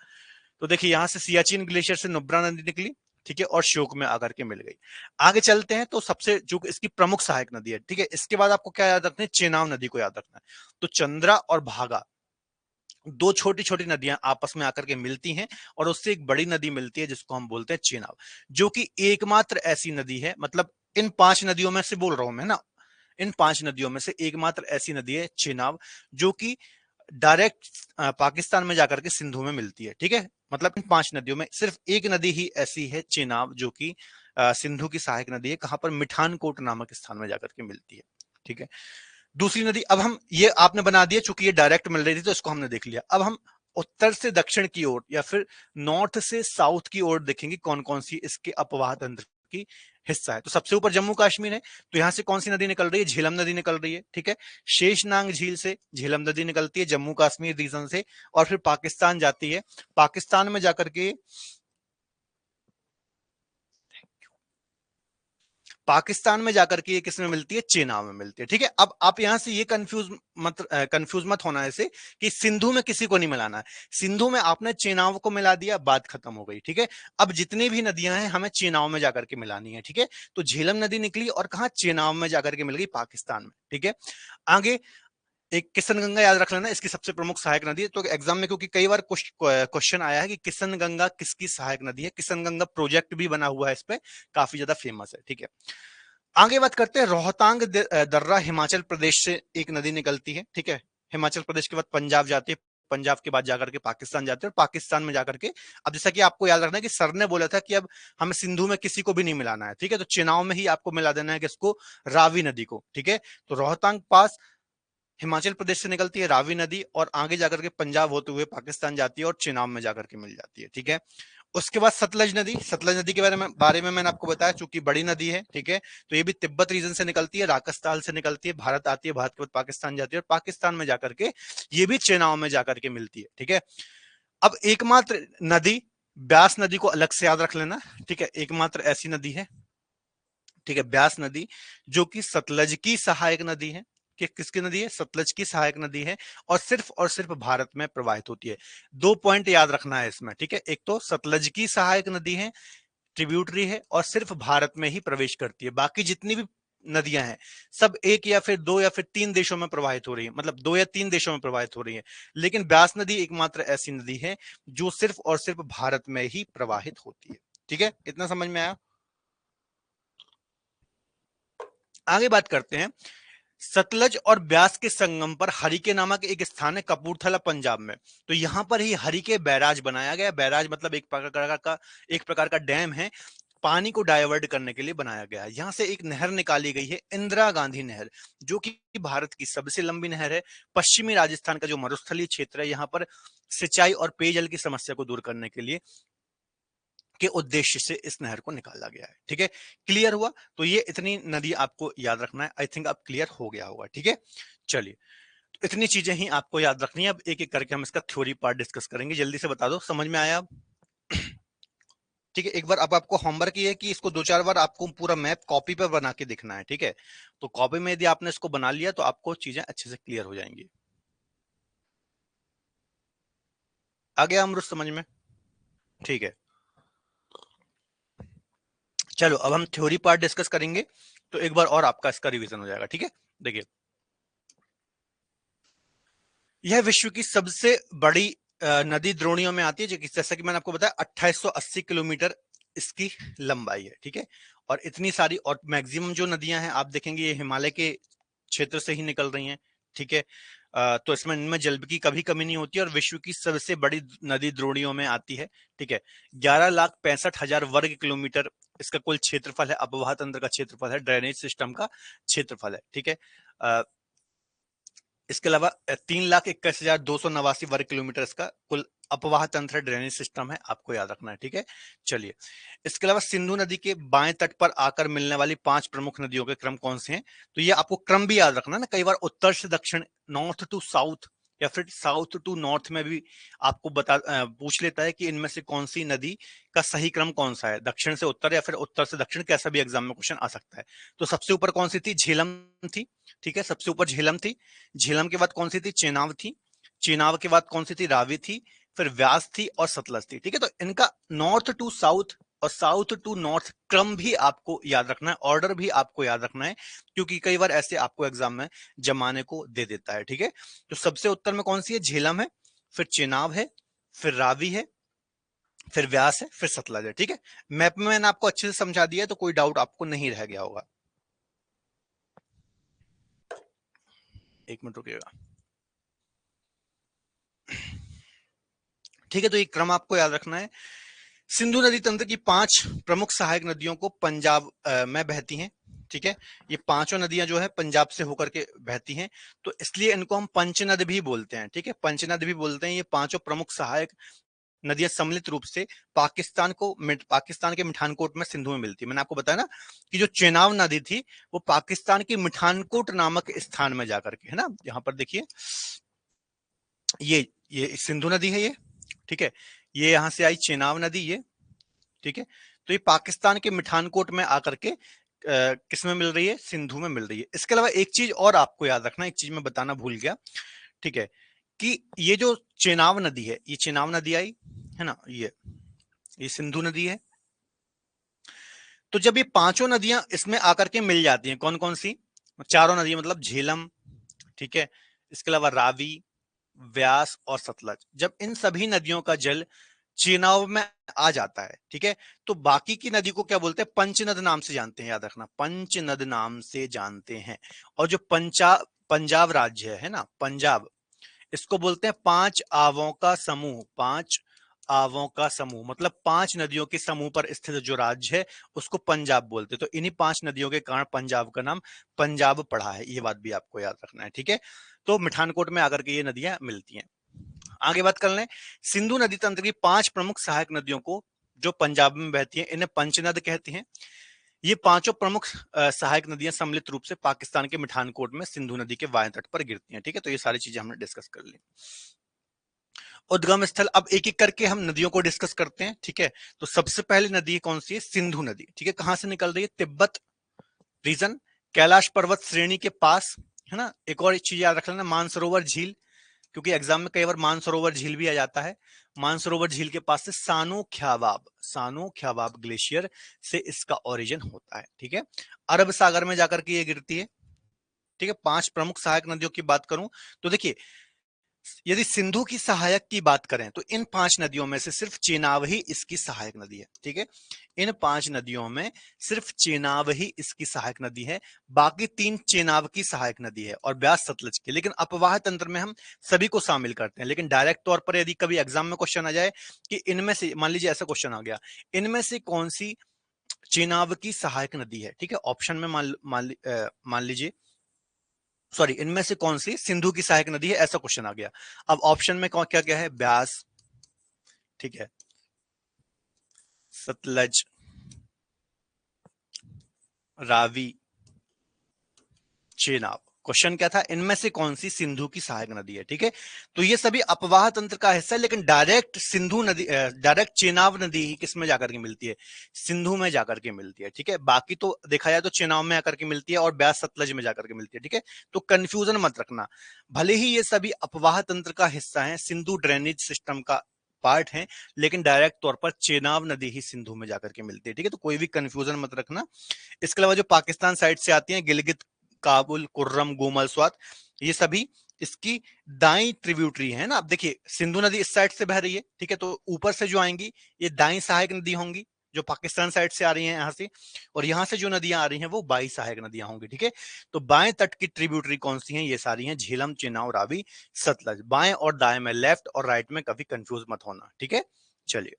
तो देखिए, यहां से सियाचिन ग्लेशियर से नुब्रा नदी निकली, ठीक है, और श्योक में आकर के मिल गई। आगे चलते हैं तो सबसे जो इसकी प्रमुख सहायक नदी है, ठीक है, इसके बाद आपको क्या याद रखना है? चेनाब नदी को याद रखना है। तो चंद्रा और भागा, दो छोटी छोटी नदियां आपस में आकर के मिलती हैं, और उससे एक बड़ी नदी मिलती है जिसको हम बोलते हैं चेनाब, जो कि एकमात्र ऐसी नदी है, मतलब इन 5 नदियों में से बोल रहा हूं मैं ना, इन 5 नदियों में से एकमात्र ऐसी नदी है चेनाब, जो कि डायरेक्ट पाकिस्तान में जाकर के सिंधु में मिलती है। ठीक है, मतलब इन 5 नदियों में सिर्फ एक नदी ही ऐसी है चेनाब, जो कि सिंधु की सहायक नदी है। कहां पर? मिठानकोट नामक स्थान में जाकर के मिलती है। ठीक है, दूसरी नदी, अब हम ये आपने बना दिया, चूंकि ये डायरेक्ट मिल रही थी तो इसको हमने देख लिया। अब हम उत्तर से दक्षिण की ओर या फिर नॉर्थ से साउथ की ओर देखेंगे कौन कौन सी इसके अपवाह तंत्र की हिस्सा है। तो सबसे ऊपर जम्मू कश्मीर है, तो यहां से कौन सी नदी निकल रही है? झेलम नदी निकल रही है। ठीक है, शेषनाग झील से झेलम नदी निकलती है जम्मू कश्मीर रीजन से, और फिर पाकिस्तान जाती है। पाकिस्तान में जाकर के पाकिस्तान में जाकर के ये किस में मिलती है? चेनाब में मिलती है। ठीक है, अब आप यहां से ये कंफ्यूज मत होना ऐसे कि सिंधु में किसी को नहीं मिलाना है। सिंधु में आपने चेनाब को मिला दिया, बात खत्म हो गई। ठीक है, अब जितनी भी नदियां हैं हमें चेनाब में जाकर के मिलानी है। ठीक है, तो झेलम नदी निकली और कहा? चेनाब में जाकर के मिल गई, पाकिस्तान में। ठीक है, आगे एक किशन गंगा याद रख लेना, इसकी सबसे प्रमुख सहायक नदी है। तो एग्जाम में क्योंकि कई बार क्वेश्चन आया है कि किशन गंगा किसकी सहायक नदी है, किशन गंगा प्रोजेक्ट भी बना हुआ है इस पे, काफी ज्यादा फेमस है। ठीक है, आगे बात करते हैं, रोहतांग दर्रा हिमाचल प्रदेश से एक नदी निकलती है। ठीक है, हिमाचल प्रदेश के बाद पंजाब जाती है, पंजाब के बाद जाकर के पाकिस्तान जाते हैं, और पाकिस्तान में जाकर के, अब जैसा कि आपको याद रखना है कि सर ने बोला था कि अब हमें सिंधु में किसी को भी नहीं मिलाना है। ठीक है, तो चेनाब में ही आपको मिला देना है किसको? रावी नदी को। ठीक है, तो रोहतांग पास हिमाचल प्रदेश से निकलती है रावी नदी, और आगे जाकर के पंजाब होते हुए पाकिस्तान जाती है और चेनाब में जाकर के मिल जाती है। ठीक है, उसके बाद सतलज नदी, सतलज नदी के बारे में मैंने आपको बताया, चूंकि बड़ी नदी है। ठीक है, तो ये भी तिब्बत रीजन से निकलती है, राकस्ताल से निकलती है, भारत आती है, भारत के बाद पाकिस्तान जाती है, और पाकिस्तान में जाकर के ये भी चेनाब में जाकर के मिलती है। ठीक है, अब एकमात्र नदी, ब्यास नदी को अलग से याद रख लेना। ठीक है, एकमात्र ऐसी नदी है, ठीक है, ब्यास नदी, जो कि सतलज की सहायक नदी है। कि किसकी नदी है? सतलज की सहायक नदी है, और सिर्फ भारत में प्रवाहित होती है। 2 पॉइंट याद रखना है इसमें। ठीक है, एक तो सतलज की सहायक नदी है, ट्रिब्यूटरी है, और सिर्फ भारत में ही प्रवेश करती है। बाकी जितनी भी नदियां हैं सब एक या फिर दो या फिर 3 देशों में प्रवाहित हो रही है, मतलब 2 या 3 देशों में प्रवाहित हो रही है। लेकिन ब्यास नदी एकमात्र ऐसी नदी है जो सिर्फ और सिर्फ भारत में ही प्रवाहित होती है। ठीक है, इतना समझ में आया? आगे बात करते हैं, सतलज और ब्यास के संगम पर हरिके नामक एक स्थान है कपूरथला पंजाब में। तो यहां पर ही हरिके बैराज बनाया गया। बैराज मतलब एक प्रकार का डैम है, पानी को डाइवर्ट करने के लिए बनाया गया है। यहां से एक नहर निकाली गई है, इंदिरा गांधी नहर, जो कि भारत की सबसे लंबी नहर है। पश्चिमी राजस्थान का जो मरुस्थलीय क्षेत्र है, यहाँ पर सिंचाई और पेयजल की समस्या को दूर करने के लिए के उद्देश्य से इस नहर को निकाला गया है। ठीक है, क्लियर हुआ? तो ये इतनी नदी आपको याद रखना है। आई थिंक अब क्लियर हो गया होगा। ठीक है, चलिए, तो इतनी चीजें ही आपको याद रखनी है। अब एक एक करके हम इसका थ्योरी पार्ट डिस्कस करेंगे। जल्दी से बता दो, समझ में आया अब? ठीक है, एक बार अब आपको होमवर्क ये है कि इसको 2-4 बार आपको पूरा मैप कॉपी पर बना के दिखना है। ठीक है, तो कॉपी में यदि आपने इसको बना लिया तो आपको चीजें अच्छे से क्लियर हो जाएंगी। आ गया अमरुद समझ में? ठीक है, चलो अब हम थ्योरी पार्ट डिस्कस करेंगे, तो एक बार और आपका इसका रिवीजन हो जाएगा, ठीक है। देखिए, यह विश्व की सबसे बड़ी नदी द्रोणियों में आती है, जो कि जैसा कि मैंने आपको बताया 2880 किलोमीटर इसकी लंबाई है, ठीक है। और इतनी सारी, और मैक्सिमम जो नदियां हैं आप देखेंगे ये हिमालय के क्षेत्र से ही निकल रही हैं, ठीक है। तो इसमें इनमें जल की कभी कमी नहीं होती, और विश्व की सबसे बड़ी नदी द्रोणियों में आती है, ठीक है। 11,65,000 वर्ग किलोमीटर इसका कुल क्षेत्रफल है, अपवाह तंत्र का क्षेत्रफल है, ड्रेनेज सिस्टम का क्षेत्रफल है, ठीक है। इसके अलावा 3,21,289 वर्ग किलोमीटर इसका कुल अपवाह तंत्र ड्रेनेज सिस्टम है, आपको याद रखना है, ठीक है। चलिए, इसके अलावा सिंधु नदी के बाएं तट पर आकर मिलने वाली 5 प्रमुख नदियों के क्रम कौन से हैं, तो ये आपको क्रम भी याद रखना ना, कई बार उत्तर से दक्षिण, नॉर्थ टू साउथ या फिर साउथ टू नॉर्थ में भी आपको पूछ लेता है कि इनमें से कौन सी नदी का सही क्रम कौन सा है, दक्षिण से उत्तर या फिर उत्तर से दक्षिण, कैसा भी एग्जाम में क्वेश्चन आ सकता है। तो सबसे ऊपर कौन सी थी, झेलम थी, ठीक है, सबसे ऊपर झेलम थी। झेलम के बाद कौन सी थी, चेनाब थी। चेनाब के बाद कौन सी थी, रावी थी। फिर व्यास थी और सतलज थी, ठीक है। तो इनका नॉर्थ टू साउथ और साउथ टू नॉर्थ क्रम भी आपको याद रखना है, ऑर्डर भी आपको याद रखना है, क्योंकि कई बार ऐसे आपको एग्जाम में जमाने को दे देता है, ठीक है। तो सबसे उत्तर में कौन सी है, झेलम है, फिर चेनाब है, फिर रावी है, फिर व्यास है, फिर सतलज है, ठीक है। मैप में मैंने आपको अच्छे से समझा दिया है, तो कोई डाउट आपको नहीं रह गया होगा। एक मिनट रुकिएगा, ठीक है। तो ये क्रम आपको याद रखना है। सिंधु नदी तंत्र की 5 प्रमुख सहायक नदियों को पंजाब में बहती हैं, ठीक है। ये पांचों नदियां जो है पंजाब से होकर के बहती हैं, तो इसलिए इनको हम पंचनद भी बोलते हैं, ठीक है, पंचनद भी बोलते हैं। ये पांचों प्रमुख सहायक नदियां सम्मिलित रूप से पाकिस्तान के मिठानकोट में सिंधु में मिलती है। मैंने आपको बताया ना कि जो चेनाब नदी थी वो पाकिस्तान की मिठानकोट नामक स्थान में जाकर के, है ना, यहाँ पर देखिए, ये सिंधु नदी है, ये ठीक है। ये यहां से आई चेनाब नदी, ये ठीक है। तो ये पाकिस्तान के मिठानकोट में आकर के किस में मिल रही है, सिंधु में मिल रही है। इसके अलावा एक चीज और आपको याद रखना, एक चीज मैं बताना भूल गया, ठीक है, कि ये जो चेनाब नदी है, ये चेनाब नदी आई है ना, ये सिंधु नदी है। तो जब ये पांचों नदियां इसमें आकर के मिल जाती हैं, कौन कौन सी, चारों नदियां, मतलब झेलम, ठीक है, इसके अलावा रावी, व्यास और सतलज, जब इन सभी नदियों का जल चेनाब में आ जाता है, ठीक है, तो बाकी की नदी को क्या बोलते हैं, पंचनद नाम से जानते हैं, याद रखना, पंचनद नाम से जानते हैं। और जो पंजाब राज्य है ना, पंजाब, इसको बोलते हैं 5 आवों का समूह, 5 आवों का समूह, मतलब 5 नदियों के समूह पर स्थित जो राज्य है उसको पंजाब बोलते हैं। तो इन्हीं 5 नदियों के कारण पंजाब का नाम पंजाब पड़ा है, ये बात भी आपको याद रखना है, ठीक है। तो मिठानकोट में आकर के ये नदियां मिलती हैं। आगे बात कर लें, सिंधु नदी तंत्र की 5 प्रमुख सहायक नदियों को जो पंजाब में बहती हैं, इन्हें पंचनद कहते हैं। ये पांचों प्रमुख सहायक नदियां सम्मिलित रूप से पाकिस्तान के मिठानकोट में सिंधु नदी के बाएं तट पर गिरती हैं, ठीक है। तो ये सारी चीजें हमने डिस्कस कर ली। उद्गम स्थल, अब एक एक करके हम नदियों को डिस्कस करते हैं, ठीक है। तो सबसे पहली नदी कौन सी है, सिंधु नदी, ठीक है। कहां से निकल रही है, तिब्बत रीजन, कैलाश पर्वत श्रेणी के पास, है ना। एक और चीज याद रख लेना, मानसरोवर झील, क्योंकि एग्जाम में कई बार मानसरोवर झील भी आ जाता है। मानसरोवर झील के पास से सानो ख्यावाब ग्लेशियर से इसका ओरिजिन होता है, ठीक है। अरब सागर में जाकर के ये गिरती है, ठीक है। 5 प्रमुख सहायक नदियों की बात करूं तो देखिए, यदि सिंधु की सहायक की बात करें तो इन 5 नदियों में से सिर्फ चेनाब ही इसकी सहायक नदी है, ठीक है। इन 5 नदियों में सिर्फ चेनाब ही इसकी सहायक नदी है, बाकी 3 चेनाब की सहायक नदी है और ब्यास सतलज की। लेकिन अपवाह तंत्र में हम सभी को शामिल करते हैं, लेकिन डायरेक्ट तौर पर यदि कभी एग्जाम में क्वेश्चन आ जाए कि इनमें से, मान लीजिए ऐसा क्वेश्चन आ गया, इनमें से कौन सी चेनाब की सहायक नदी है, ठीक है, ऑप्शन में मान लीजिए, सॉरी, इनमें से कौन सी सिंधु की सहायक नदी है, ऐसा क्वेश्चन आ गया। अब ऑप्शन में क्या क्या है, ब्यास, ठीक है, सतलज, रावी, चेनाब। क्वेश्चन क्या था, इनमें से कौन सी सिंधु की सहायक नदी है, ठीक है। तो ये सभी अपवाह तंत्र का हिस्सा है, लेकिन डायरेक्ट सिंधु नदी, डायरेक्ट चेनाब नदी ही किस में जाकर के मिलती है, सिंधु में जाकर के मिलती है, ठीक है। बाकी तो देखा जाए तो चेनाब में आकर के मिलती है और ब्यास सतलज में जाकर के मिलती है, ठीक है। तो कंफ्यूजन मत रखना, भले ही ये सभी अपवाह तंत्र का हिस्सा है, सिंधु ड्रेनेज सिस्टम का पार्ट हैं, लेकिन डायरेक्ट तौर पर चेनाब नदी ही सिंधु में जाकर के मिलती है। ठीक है, तो कोई भी कंफ्यूजन मत रखना। इसके अलावा जो पाकिस्तान साइड से आती हैं, गिलगित, काबुल, कुर्रम, गोमल, स्वात, ये सभी इसकी दाई ट्रिब्यूटरी है ना। अब देखिए सिंधु नदी इस साइड से बह रही है, ठीक है, तो ऊपर से जो आएंगी ये दाई सहायक नदी होंगी जो पाकिस्तान साइड से आ रही हैं यहां से, और यहां से जो नदियां आ रही हैं वो बाई सहायक नदियां होंगी। ठीक है, तो बाएं तट की ट्रिब्यूटरी कौन सी हैं? ये सारी हैं झेलम, चेनाब, रावी, सतलज। बाएं और दाएं में, लेफ्ट और राइट में कभी कंफ्यूज मत होना। ठीक है, चलिए।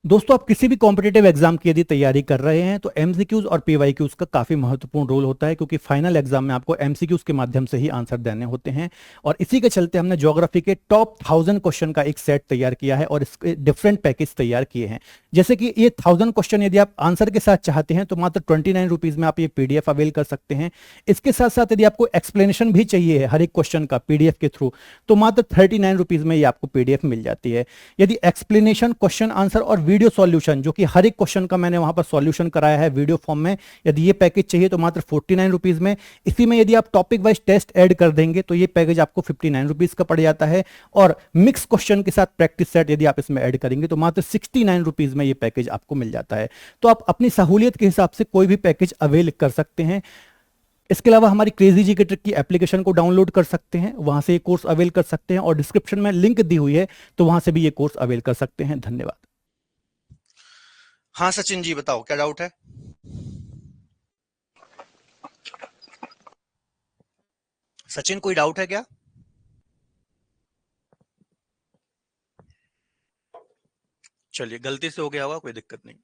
दोस्तों, आप किसी भी कॉम्पिटेटिव एग्जाम की यदि तैयारी कर रहे हैं तो एमसीक्यूज और पीवाईक्यूज का काफी महत्वपूर्ण रोल होता है, क्योंकि फाइनल एग्जाम में आपको एमसीक्यूज के माध्यम से ही आंसर देने होते हैं। और इसी के चलते हमने ज्योग्राफी के टॉप 1000 क्वेश्चन का एक सेट तैयार किया है और इसके डिफरेंट पैकेज तैयार किए हैं। जैसे कि ये 1000 क्वेश्चन यदि आप आंसर के साथ चाहते हैं तो मात्र 29 रुपीज में आप ये पीडीएफ अवेल कर सकते हैं। इसके साथ साथ यदि आपको एक्सप्लेनेशन भी चाहिए है हर एक क्वेश्चन का पीडीएफ के थ्रू, तो मात्र 39 रुपीज में ये आपको पीडीएफ मिल जाती है। यदि एक्सप्लेनेशन, क्वेश्चन आंसर और वीडियो सॉल्यूशन, जो कि हर एक क्वेश्चन का मैंने वहां पर सॉल्यूशन कराया है वीडियो फॉर्म में, यदि ये पैकेज चाहिए तो मात्र 49 रुपीज में। इसी में यदि आप टॉपिक वाइज टेस्ट ऐड कर देंगे तो ये पैकेज आपको 59 रुपीज का पड़ जाता है। और मिक्स क्वेश्चन के साथ प्रैक्टिस सेट यदि आप इसमें ऐड करेंगे तो मात्र 69 रुपीज में ये पैकेज आपको मिल जाता है। तो आप अपनी सहूलियत के हिसाब से कोई भी पैकेज अवेल कर सकते हैं। इसके अलावा हमारी क्रेजी जी के ट्रिक की एप्लीकेशन को डाउनलोड कर सकते हैं, वहां से ये कोर्स अवेल कर सकते हैं, और डिस्क्रिप्शन में लिंक दी हुई है तो वहां से भी ये कोर्स अवेल कर सकते हैं। धन्यवाद। हाँ सचिन जी, बताओ क्या डाउट है? सचिन, कोई डाउट है क्या? चलिए, गलती से हो गया होगा, कोई दिक्कत नहीं।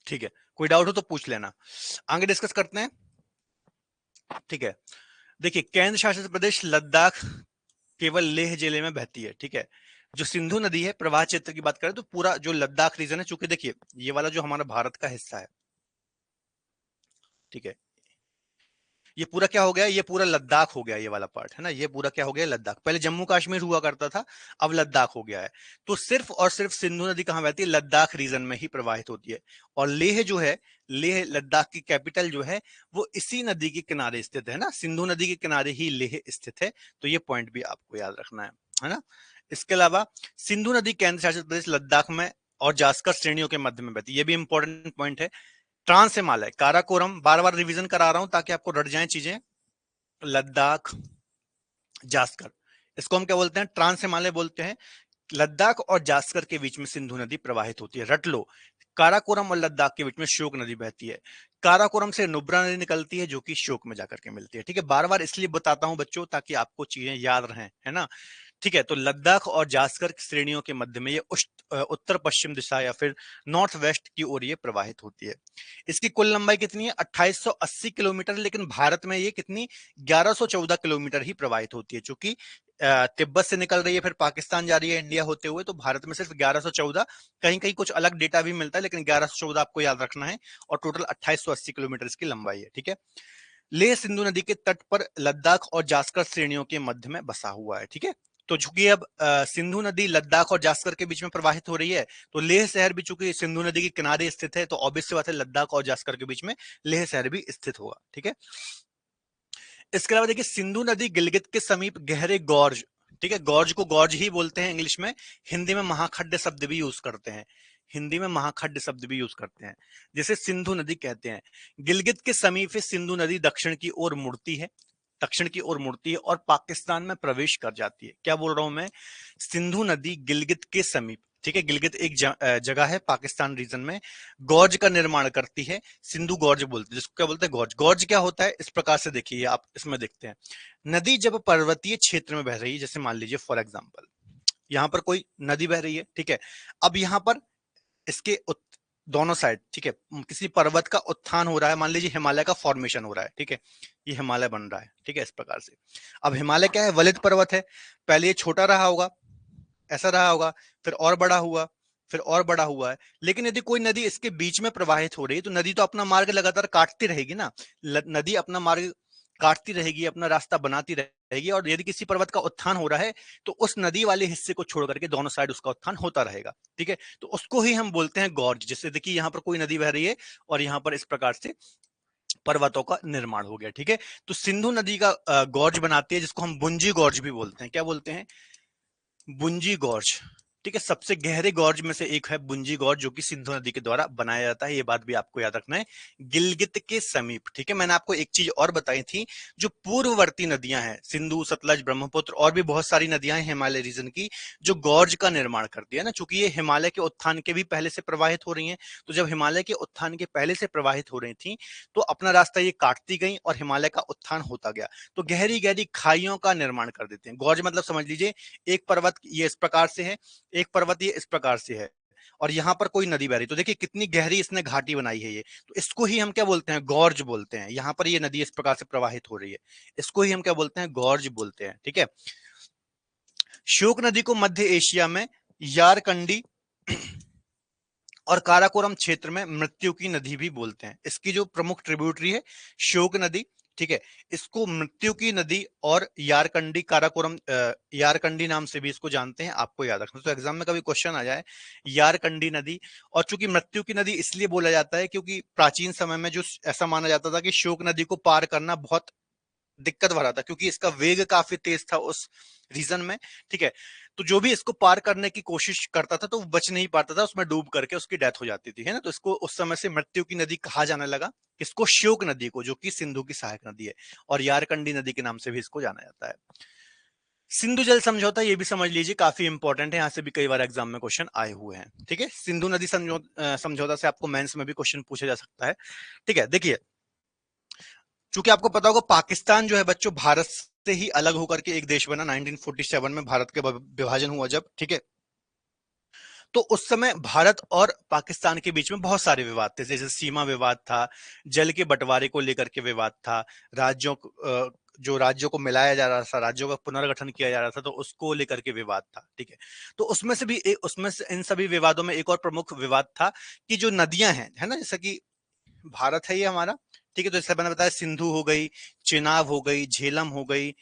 ठीक है, कोई डाउट हो तो पूछ लेना। आगे डिस्कस करते हैं। ठीक है, देखिए केंद्र शासित प्रदेश लद्दाख केवल लेह जिले में बहती है। ठीक है, जो सिंधु नदी है प्रवाह क्षेत्र की बात करें तो पूरा जो लद्दाख रीजन है, चूंकि देखिए ये वाला जो हमारा भारत का हिस्सा है, ठीक है, ये पूरा क्या हो गया, ये पूरा लद्दाख हो गया, ये वाला पार्ट है ना, ये पूरा क्या हो गया, लद्दाख। पहले जम्मू कश्मीर हुआ करता था, अब लद्दाख हो गया है। तो सिर्फ और सिर्फ सिंधु नदी कहां बहती है? लद्दाख रीजन में ही प्रवाहित होती है। और लेह जो है, लेह लद्दाख की कैपिटल जो है वो इसी नदी के किनारे स्थित है ना, सिंधु नदी के किनारे ही लेह स्थित है। तो ये पॉइंट भी आपको याद रखना है ना। इसके अलावा सिंधु नदी केंद्र शासित प्रदेश लद्दाख में और जास्कर श्रेणियों के मध्य में बहती है, ये भी इंपॉर्टेंट पॉइंट है। ट्रांस हिमालय, काराकोरम, बार बार रिवीजन करा रहा हूं ताकि आपको रट जाए चीजें। लद्दाख, जास्कर, इसको हम क्या बोलते हैं? ट्रांस हिमालय बोलते हैं। लद्दाख और जास्कर के बीच में सिंधु नदी प्रवाहित होती है, रट लो। काराकोरम और लद्दाख के बीच में श्योक नदी बहती है। काराकोरम से नुब्रा नदी निकलती है जो कि श्योक में जाकर के मिलती है। ठीक है, बार बार इसलिए बताता हूं बच्चों ताकि आपको चीजें याद रहें, है ना। ठीक है, तो लद्दाख और जास्कर श्रेणियों के मध्य में ये उत्तर पश्चिम दिशा या फिर नॉर्थ वेस्ट की ओर ये प्रवाहित होती है। इसकी कुल लंबाई कितनी है? 2880 किलोमीटर, लेकिन भारत में ये कितनी? 1114 किलोमीटर ही प्रवाहित होती है। चूंकि तिब्बत से निकल रही है फिर पाकिस्तान जा रही है इंडिया होते हुए, तो भारत में सिर्फ 1114, कहीं कहीं कुछ अलग डेटा भी मिलता है लेकिन 1114 आपको याद रखना है। और टोटल 2880 किलोमीटर इसकी लंबाई है। ठीक है, लेह सिंधु नदी के तट पर लद्दाख और जास्कर श्रेणियों के मध्य में बसा हुआ है। ठीक है, तो चूंकि अब सिंधु नदी लद्दाख और जास्कर के बीच में प्रवाहित हो रही है, तो लेह शहर भी चूंकि सिंधु नदी के किनारे स्थित है, तो ऑब्वियस सी बात है लद्दाख और जास्कर के बीच में लेह शहर भी स्थित होगा। ठीक है, इसके अलावा देखिए सिंधु नदी गिलगित के समीप गहरे गॉर्ज, ठीक है, गॉर्ज को गॉर्ज ही बोलते हैं इंग्लिश में, हिंदी में महाखड्ड शब्द भी यूज करते हैं, हिंदी में महाखड्ड शब्द भी यूज करते हैं, जिसे सिंधु नदी कहते हैं। गिलगित के समीप सिंधु नदी दक्षिण की ओर मुड़ती है, दक्षिण की ओर मुड़ती है और पाकिस्तान में प्रवेश कर जाती है। क्या बोल रहा हूं मैं? सिंधु नदी गिलगित के समीप, ठीक है, गिलगित एक जगह है पाकिस्तान रीजन में, गॉर्ज का निर्माण करती है, सिंधु गॉर्ज बोलते हैं, जिसको क्या बोलते हैं? गॉर्ज। गॉर्ज क्या होता है? इस प्रकार से देखिए, आप इसमें देखते हैं, नदी जब पर्वतीय क्षेत्र में बह रही है, जैसे मान लीजिए फॉर एग्जाम्पल यहां पर कोई नदी बह रही है, ठीक है, अब यहां पर इसके दोनों साइड, ठीक है, किसी पर्वत का उत्थान हो रहा है, मान लीजिए हिमालय का फॉर्मेशन हो रहा है, ठीक है, ये हिमालय बन रहा है, ठीक है, इस प्रकार से। अब हिमालय क्या है? वलित पर्वत है, पहले ये छोटा रहा होगा, ऐसा रहा होगा, फिर और बड़ा हुआ, फिर और बड़ा हुआ है, लेकिन यदि कोई नदी इसके बीच में प्रवाहित हो रही है तो नदी तो अपना मार्ग लगातार काटती रहेगी ना, नदी अपना मार्ग काटती रहेगी, अपना रास्ता बनाती रहेगी, और यदि किसी पर्वत का उत्थान हो रहा है तो उस नदी वाले हिस्से को छोड़ करके दोनों साइड उसका उत्थान होता रहेगा। ठीक है, तो उसको ही हम बोलते हैं गॉर्ज। जैसे देखिए यहाँ पर कोई नदी बह रही है और यहाँ पर इस प्रकार से पर्वतों का निर्माण हो गया। ठीक है, तो सिंधु नदी का गॉर्ज बनाती है, जिसको हम बुंजी गॉर्ज भी बोलते हैं। क्या बोलते हैं? बुंजी गॉर्ज। ठीक है, सबसे गहरे गॉर्ज में से एक है बुंजी गॉर्ज, जो कि सिंधु नदी के द्वारा बनाया जाता है। ये बात भी आपको याद रखना है, गिलगित के समीप। ठीक है, मैंने आपको एक चीज और बताई थी, जो पूर्ववर्ती नदियां हैं, सिंधु, सतलज, ब्रह्मपुत्र और भी बहुत सारी नदियां हैं हिमालय रीजन की, जो गॉर्ज का निर्माण करती है ना। चूंकि ये हिमालय के उत्थान के भी पहले से प्रवाहित हो रही हैं, तो जब हिमालय के उत्थान के पहले से प्रवाहित हो रही थी, तो अपना रास्ता ये काटती गई और हिमालय का उत्थान होता गया, तो गहरी गहरी खाइयों का निर्माण कर देते हैं। गॉर्ज मतलब समझ लीजिए, एक पर्वत ये इस प्रकार से है, एक पर्वत ये इस प्रकार से है, और यहां पर कोई नदी बह रही, तो देखिए कितनी गहरी इसने घाटी बनाई है ये, तो इसको ही हम क्या बोलते हैं? गॉर्ज बोलते हैं। यहां पर ये नदी इस प्रकार से प्रवाहित हो रही है, इसको ही हम क्या बोलते हैं? गॉर्ज बोलते हैं। ठीक है, श्योक नदी को मध्य एशिया में यारकंडी और काराकोरम क्षेत्र में मृत्यु की नदी भी बोलते हैं। इसकी जो प्रमुख ट्रिब्यूटरी है श्योक नदी, ठीक है, इसको मृत्यु की नदी और यारकंडी काराकोरम यारकंडी नाम से भी इसको जानते हैं, आपको याद रखना। तो एग्जाम में कभी क्वेश्चन आ जाए यारकंडी नदी, और चूंकि मृत्यु की नदी इसलिए बोला जाता है क्योंकि प्राचीन समय में जो ऐसा माना जाता था कि श्योक नदी को पार करना बहुत दिक्कत भरा था, क्योंकि इसका वेग काफी तेज था उस रीजन में। ठीक है, तो जो भी इसको पार करने की कोशिश करता था तो वो बच नहीं पाता था, उसमें डूब करके उसकी डेथ हो जाती थी, है ना। तो इसको उस समय से मृत्यु की नदी कहा जाने लगा, इसको श्योक नदी को, जो कि सिंधु की सहायक नदी है, और यारकंडी नदी के नाम से भी इसको जाना जाता है। सिंधु जल समझौता, ये भी समझ लीजिए, काफी इंपॉर्टेंट है, यहां से भी कई बार एग्जाम में क्वेश्चन आए हुए हैं। ठीक है, सिंधु नदी समझौता से आपको मेंस में भी क्वेश्चन पूछा जा सकता है। ठीक है, देखिए, चूंकि आपको पता होगा पाकिस्तान जो है बच्चों भारत से ही अलग होकर के एक देश बना 1947 में, भारत के विभाजन हुआ जब। ठीक है, तो उस समय भारत और पाकिस्तान के बीच में बहुत सारे विवाद थे, जैसे सीमा विवाद था, जल के बंटवारे को लेकर के विवाद था, राज्यों जो राज्यों को मिलाया जा रहा था, राज्यों का पुनर्गठन किया जा रहा था, तो उसको लेकर के विवाद था। ठीक है, तो उसमें से भी उसमें से इन सभी विवादों में एक और प्रमुख विवाद था कि जो नदियां हैं, है ना, जैसे कि भारत है ये हमारा, ठीक है, तो जैसे मैंने बताया सिंधु हो गई, चेनाब हो गई, झेलम हो गई,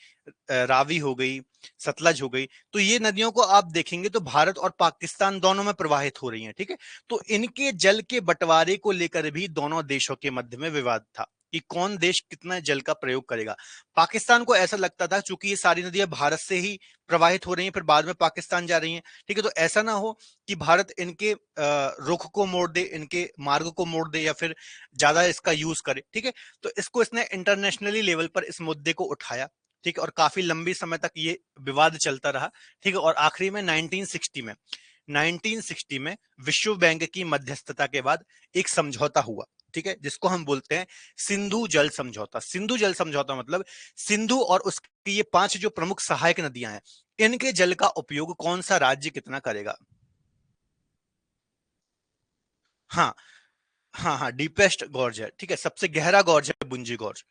रावी हो गई, सतलज हो गई, तो ये नदियों को आप देखेंगे तो भारत और पाकिस्तान दोनों में प्रवाहित हो रही हैं। ठीक है, तो इनके जल के बंटवारे को लेकर भी दोनों देशों के मध्य में विवाद था कि कौन देश कितना जल का प्रयोग करेगा। पाकिस्तान को ऐसा लगता था चूंकि ये सारी नदियां भारत से ही प्रवाहित हो रही हैं, फिर बाद में पाकिस्तान जा रही हैं, ठीक है, तो ऐसा ना हो कि भारत इनके रुख को मोड़ दे, इनके मार्ग को मोड़ दे, या फिर ज्यादा इसका यूज करे। ठीक है, तो इसको इसने इंटरनेशनली लेवल पर इस मुद्दे को उठाया। ठीक है, और काफी लंबी समय तक ये विवाद चलता रहा। ठीक है, और आखिरी में 1960 में विश्व बैंक की मध्यस्थता के बाद एक समझौता हुआ। ठीक है, जिसको हम बोलते हैं सिंधु जल समझौता। सिंधु जल समझौता मतलब सिंधु और उसकी ये 5 जो प्रमुख सहायक नदियां हैं, इनके जल का उपयोग कौन सा राज्य कितना करेगा। हाँ, हाँ, हाँ, डीपेस्ट गॉर्ज है। ठीक है, सबसे गहरा गॉर्ज है बुंजी गॉर्ज।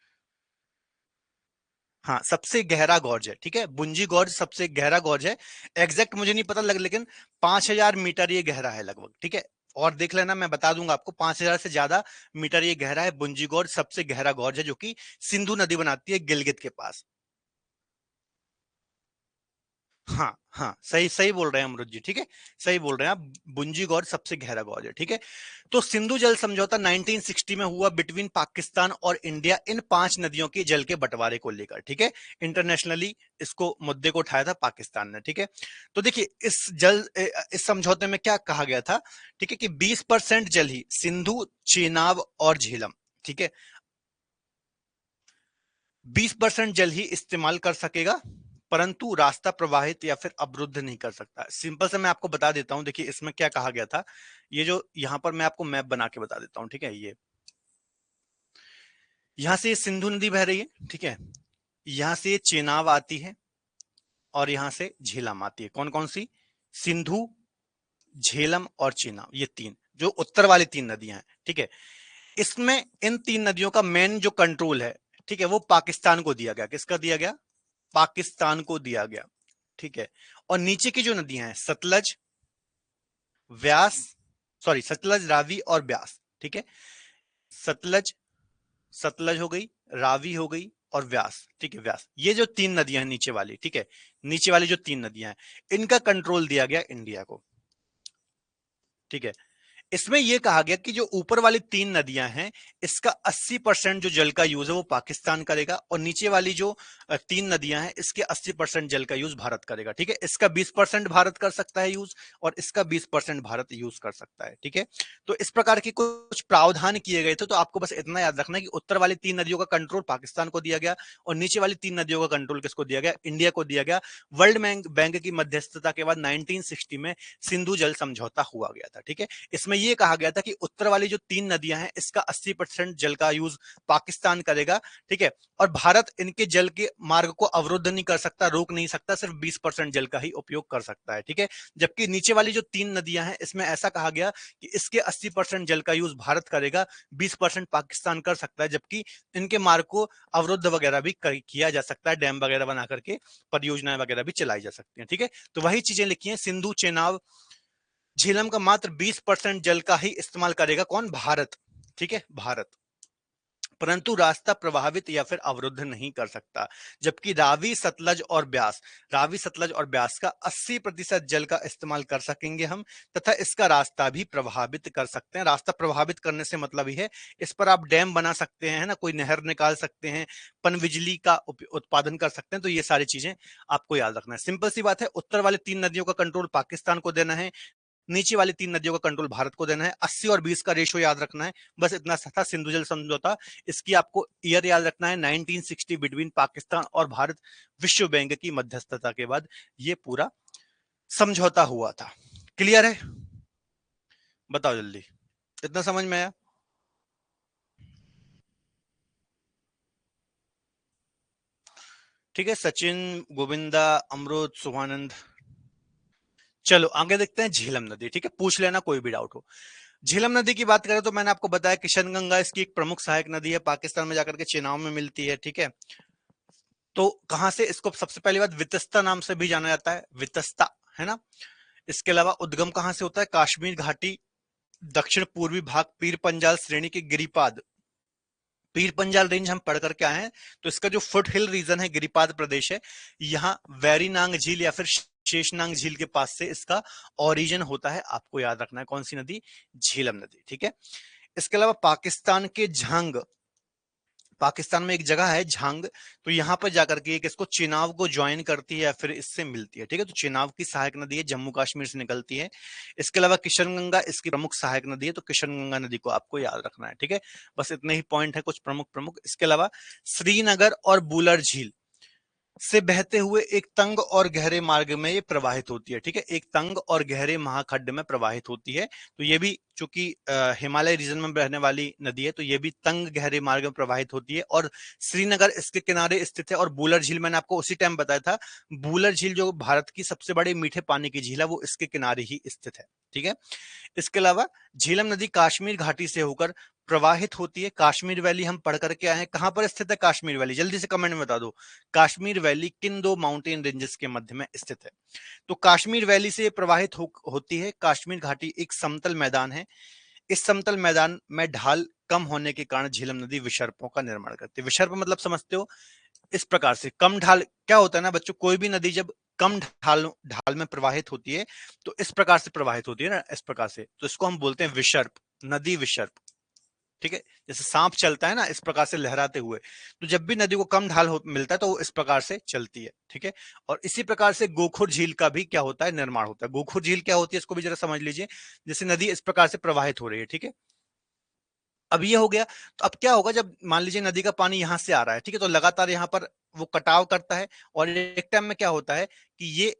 हाँ, सबसे गहरा गॉर्ज है। ठीक है, बुंजी गॉर्ज सबसे गहरा गॉर्ज है। एग्जैक्ट मुझे नहीं पता लेकिन 5,000 मीटर ये गहरा है लगभग। ठीक है, और देख लेना, मैं बता दूंगा आपको, 5,000 से ज्यादा मीटर ये गहरा है। बुंजी गॉर्ज सबसे गहरा गॉर्ज है, जो कि सिंधु नदी बनाती है गिलगित के पास। हाँ, हाँ, सही सही बोल रहे हैं अमरुद जी। ठीक है, सही बोल रहे हैं आप, बुंजी गॉर्ज सबसे गहरा गॉर्ज है। ठीक है, तो सिंधु जल समझौता 1960 में हुआ बिटवीन पाकिस्तान और इंडिया, इन 5 नदियों के जल के बंटवारे को लेकर। ठीक है, इंटरनेशनली इसको मुद्दे को उठाया था पाकिस्तान ने। ठीक है, तो देखिए इस समझौते में क्या कहा गया था। ठीक है, कि 20% जल ही सिंधु, चेनाब और झेलम, ठीक है, 20% जल ही इस्तेमाल कर सकेगा, परंतु रास्ता प्रवाहित या फिर अवरुद्ध नहीं कर सकता। सिंपल से मैं आपको बता देता हूं, देखिए इसमें क्या कहा गया था। ये जो यहां पर मैं आपको मैप बना के बता देता हूं। ठीक है, ये यहां से सिंधु नदी बह रही है। ठीक है, यहां से चेनाब आती है, और यहां से झेलम आती है। कौन कौन सी? सिंधु, झेलम और चेनाब, ये तीन जो उत्तर वाली 3 नदियां हैं। ठीक है, इसमें इन 3 नदियों का मेन जो कंट्रोल है, ठीक है, वो पाकिस्तान को दिया गया। किसका दिया गया? पाकिस्तान को दिया गया। ठीक है, और नीचे की जो नदियां हैं सतलज, व्यास, सॉरी, सतलज, रावी और ब्यास। ठीक है, सतलज, सतलज हो गई, रावी हो गई और व्यास। ठीक है, व्यास, ये जो 3 नदियां हैं नीचे वाली, ठीक है, नीचे वाली जो 3 नदियां हैं, इनका कंट्रोल दिया गया इंडिया को। ठीक है, इसमें यह कहा गया कि जो ऊपर वाली 3 नदियां हैं, इसका 80% जो जल का यूज है वो पाकिस्तान करेगा, और नीचे वाली जो 3 नदियां हैं इसके 80% जल का यूज भारत करेगा। ठीक है, इसका 20% भारत कर सकता है यूज, और इसका 20% भारत यूज कर सकता है। ठीक है, तो इस प्रकार के कुछ प्रावधान किए गए थे। तो आपको बस इतना याद रखना है कि उत्तर वाली 3 नदियों का कंट्रोल पाकिस्तान को दिया गया, और नीचे वाली 3 नदियों का कंट्रोल किसको दिया गया? इंडिया को दिया गया। वर्ल्ड बैंक की मध्यस्थता के बाद 1960 में सिंधु जल समझौता हुआ गया था। ठीक है, इसमें यह कहा गया था कि उत्तर वाली जो 3 नदियां हैं इसका 80% जल का यूज पाकिस्तान करेगा। ठीक है, और भारत इनके जल के मार्ग को अवरुद्ध नहीं कर सकता, रोक नहीं सकता, सिर्फ 20% जल का ही उपयोग कर सकता है। ठीक है, जबकि नीचे वाली जो 3 नदियां हैं इसमें ऐसा कहा गया कि इसके 80% जल का यूज भारत करेगा, 20% पाकिस्तान कर सकता है, जबकि इनके मार्ग को अवरुद्ध वगैरह भी किया जा सकता है, डैम वगैरह बना करके परियोजनाएं वगैरह भी चलाई जा सकती हैं। ठीक है, तो वही चीजें लिखी हैं। सिंधु, चेनाब, झेलम का मात्र 20% जल का ही इस्तेमाल करेगा कौन? भारत। ठीक है, भारत, परंतु रास्ता प्रभावित या फिर अवरुद्ध नहीं कर सकता। जबकि रावी सतलज और ब्यास का 80% जल का इस्तेमाल कर सकेंगे हम, तथा इसका रास्ता भी प्रभावित कर सकते हैं। रास्ता प्रभावित करने से मतलब ही है इस पर आप डैम बना सकते हैं ना, कोई नहर निकाल सकते हैं, पनबिजली का उत्पादन कर सकते हैं। तो ये सारी चीजें आपको याद रखना है। सिंपल सी बात है, उत्तर वाले 3 नदियों का कंट्रोल पाकिस्तान को देना है, नीचे वाली 3 नदियों का कंट्रोल भारत को देना है। 80 और 20 का रेशियो याद रखना है, बस इतना सा था सिंधु जल समझौता। इसकी आपको ईयर याद रखना है, 1960 बिटवीन पाकिस्तान और भारत, विश्व बैंक की मध्यस्थता के बाद ये पूरा समझौता हुआ था। क्लियर है? बताओ जल्दी, इतना समझ में आया? ठीक है, सचिन, गोविंदा, अमृत, शुभानंद। चलो आगे देखते हैं झेलम नदी। ठीक है, पूछ लेना कोई भी डाउट हो। झेलम नदी की बात करें तो मैंने आपको बताया किशनगंगा इसकी एक प्रमुख सहायक नदी है, पाकिस्तान में जाकर के चेनाब में मिलती है। ठीक है, तो कहां से इसको सबसे पहली बात वितस्ता नाम से भी जाना जाता है, वितस्ता, है ना। इसके अलावा उद्गम कहां से होता है? कश्मीर घाटी, दक्षिण पूर्वी भाग, पीर पंजाल श्रेणी के गिरिपाद। पीर पंजाल रेंज हम पढ़ करके आए हैं, तो इसका जो फुट हिल रीजन है, गिरिपाद प्रदेश है, यहाँ वेरीनांग झील या फिर शेषनांग झील के पास से इसका ओरिजिन होता है। आपको याद रखना है कौन सी नदी? झेलम नदी। ठीक है, इसके अलावा पाकिस्तान के झांग, पाकिस्तान में एक जगह है झांग, तो यहां पर जाकर के एक इसको चेनाब को ज्वाइन करती है या फिर इससे मिलती है। ठीक है, तो चेनाब की सहायक नदी है, जम्मू कश्मीर से निकलती है। इसके अलावा किशनगंगा इसकी प्रमुख सहायक नदी है, तो किशनगंगा नदी को आपको याद रखना है। ठीक है, बस इतने ही पॉइंट है कुछ प्रमुख प्रमुख। इसके अलावा श्रीनगर और बुलर झील से बहते हुए एक तंग और गहरे मार्ग में ये प्रवाहित होती है। ठीक है, एक तंग और गहरे महाखड्ड में प्रवाहित होती है। तो ये भी चूंकि हिमालय रीजन में बहने वाली नदी है, तो ये भी तंग गहरे मार्ग में प्रवाहित होती है, और श्रीनगर इसके किनारे स्थित है। और बूलर झील मैंने आपको उसी टाइम बताया था, बूलर झील जो भारत की सबसे बड़ी मीठे पानी की झील है, वो इसके किनारे ही स्थित है। ठीक है, इसके अलावा झेलम नदी कश्मीर घाटी से होकर प्रवाहित होती है। कश्मीर वैली हम पढ़ करके आए हैं, कहां पर स्थित है कश्मीर वैली? जल्दी से कमेंट में बता दो, कश्मीर वैली किन 2 माउंटेन रेंजेस के मध्य में स्थित है? तो कश्मीर वैली से प्रवाहित होती है। कश्मीर घाटी एक समतल मैदान है, इस समतल मैदान में ढाल कम होने के कारण झेलम नदी विसर्पों का निर्माण करती है। विसर्प मतलब समझते हो? इस प्रकार से कम ढाल, क्या होता है ना बच्चों, कोई भी नदी जब कम ढाल ढाल में प्रवाहित होती है तो इस प्रकार से प्रवाहित होती है ना, इस प्रकार से, तो इसको हम बोलते हैं विसर्प, नदी विसर्प। ठीक है, जैसे सांप चलता है ना इस प्रकार से लहराते हुए, तो जब भी नदी को कम ढाल मिलता है तो वो इस प्रकार से चलती है। ठीक है, और इसी प्रकार से गोखुर झील का भी क्या होता है? निर्माण होता है। गोखुर झील क्या होती है इसको भी जरा समझ लीजिए, जैसे नदी इस प्रकार से प्रवाहित हो रही है। ठीक है, अब ये हो गया, तो अब क्या होगा जब मान लीजिए नदी का पानी यहां से आ रहा है, ठीक है, तो लगातार यहाँ पर वो कटाव करता है, और एक टाइम में क्या होता है कि ये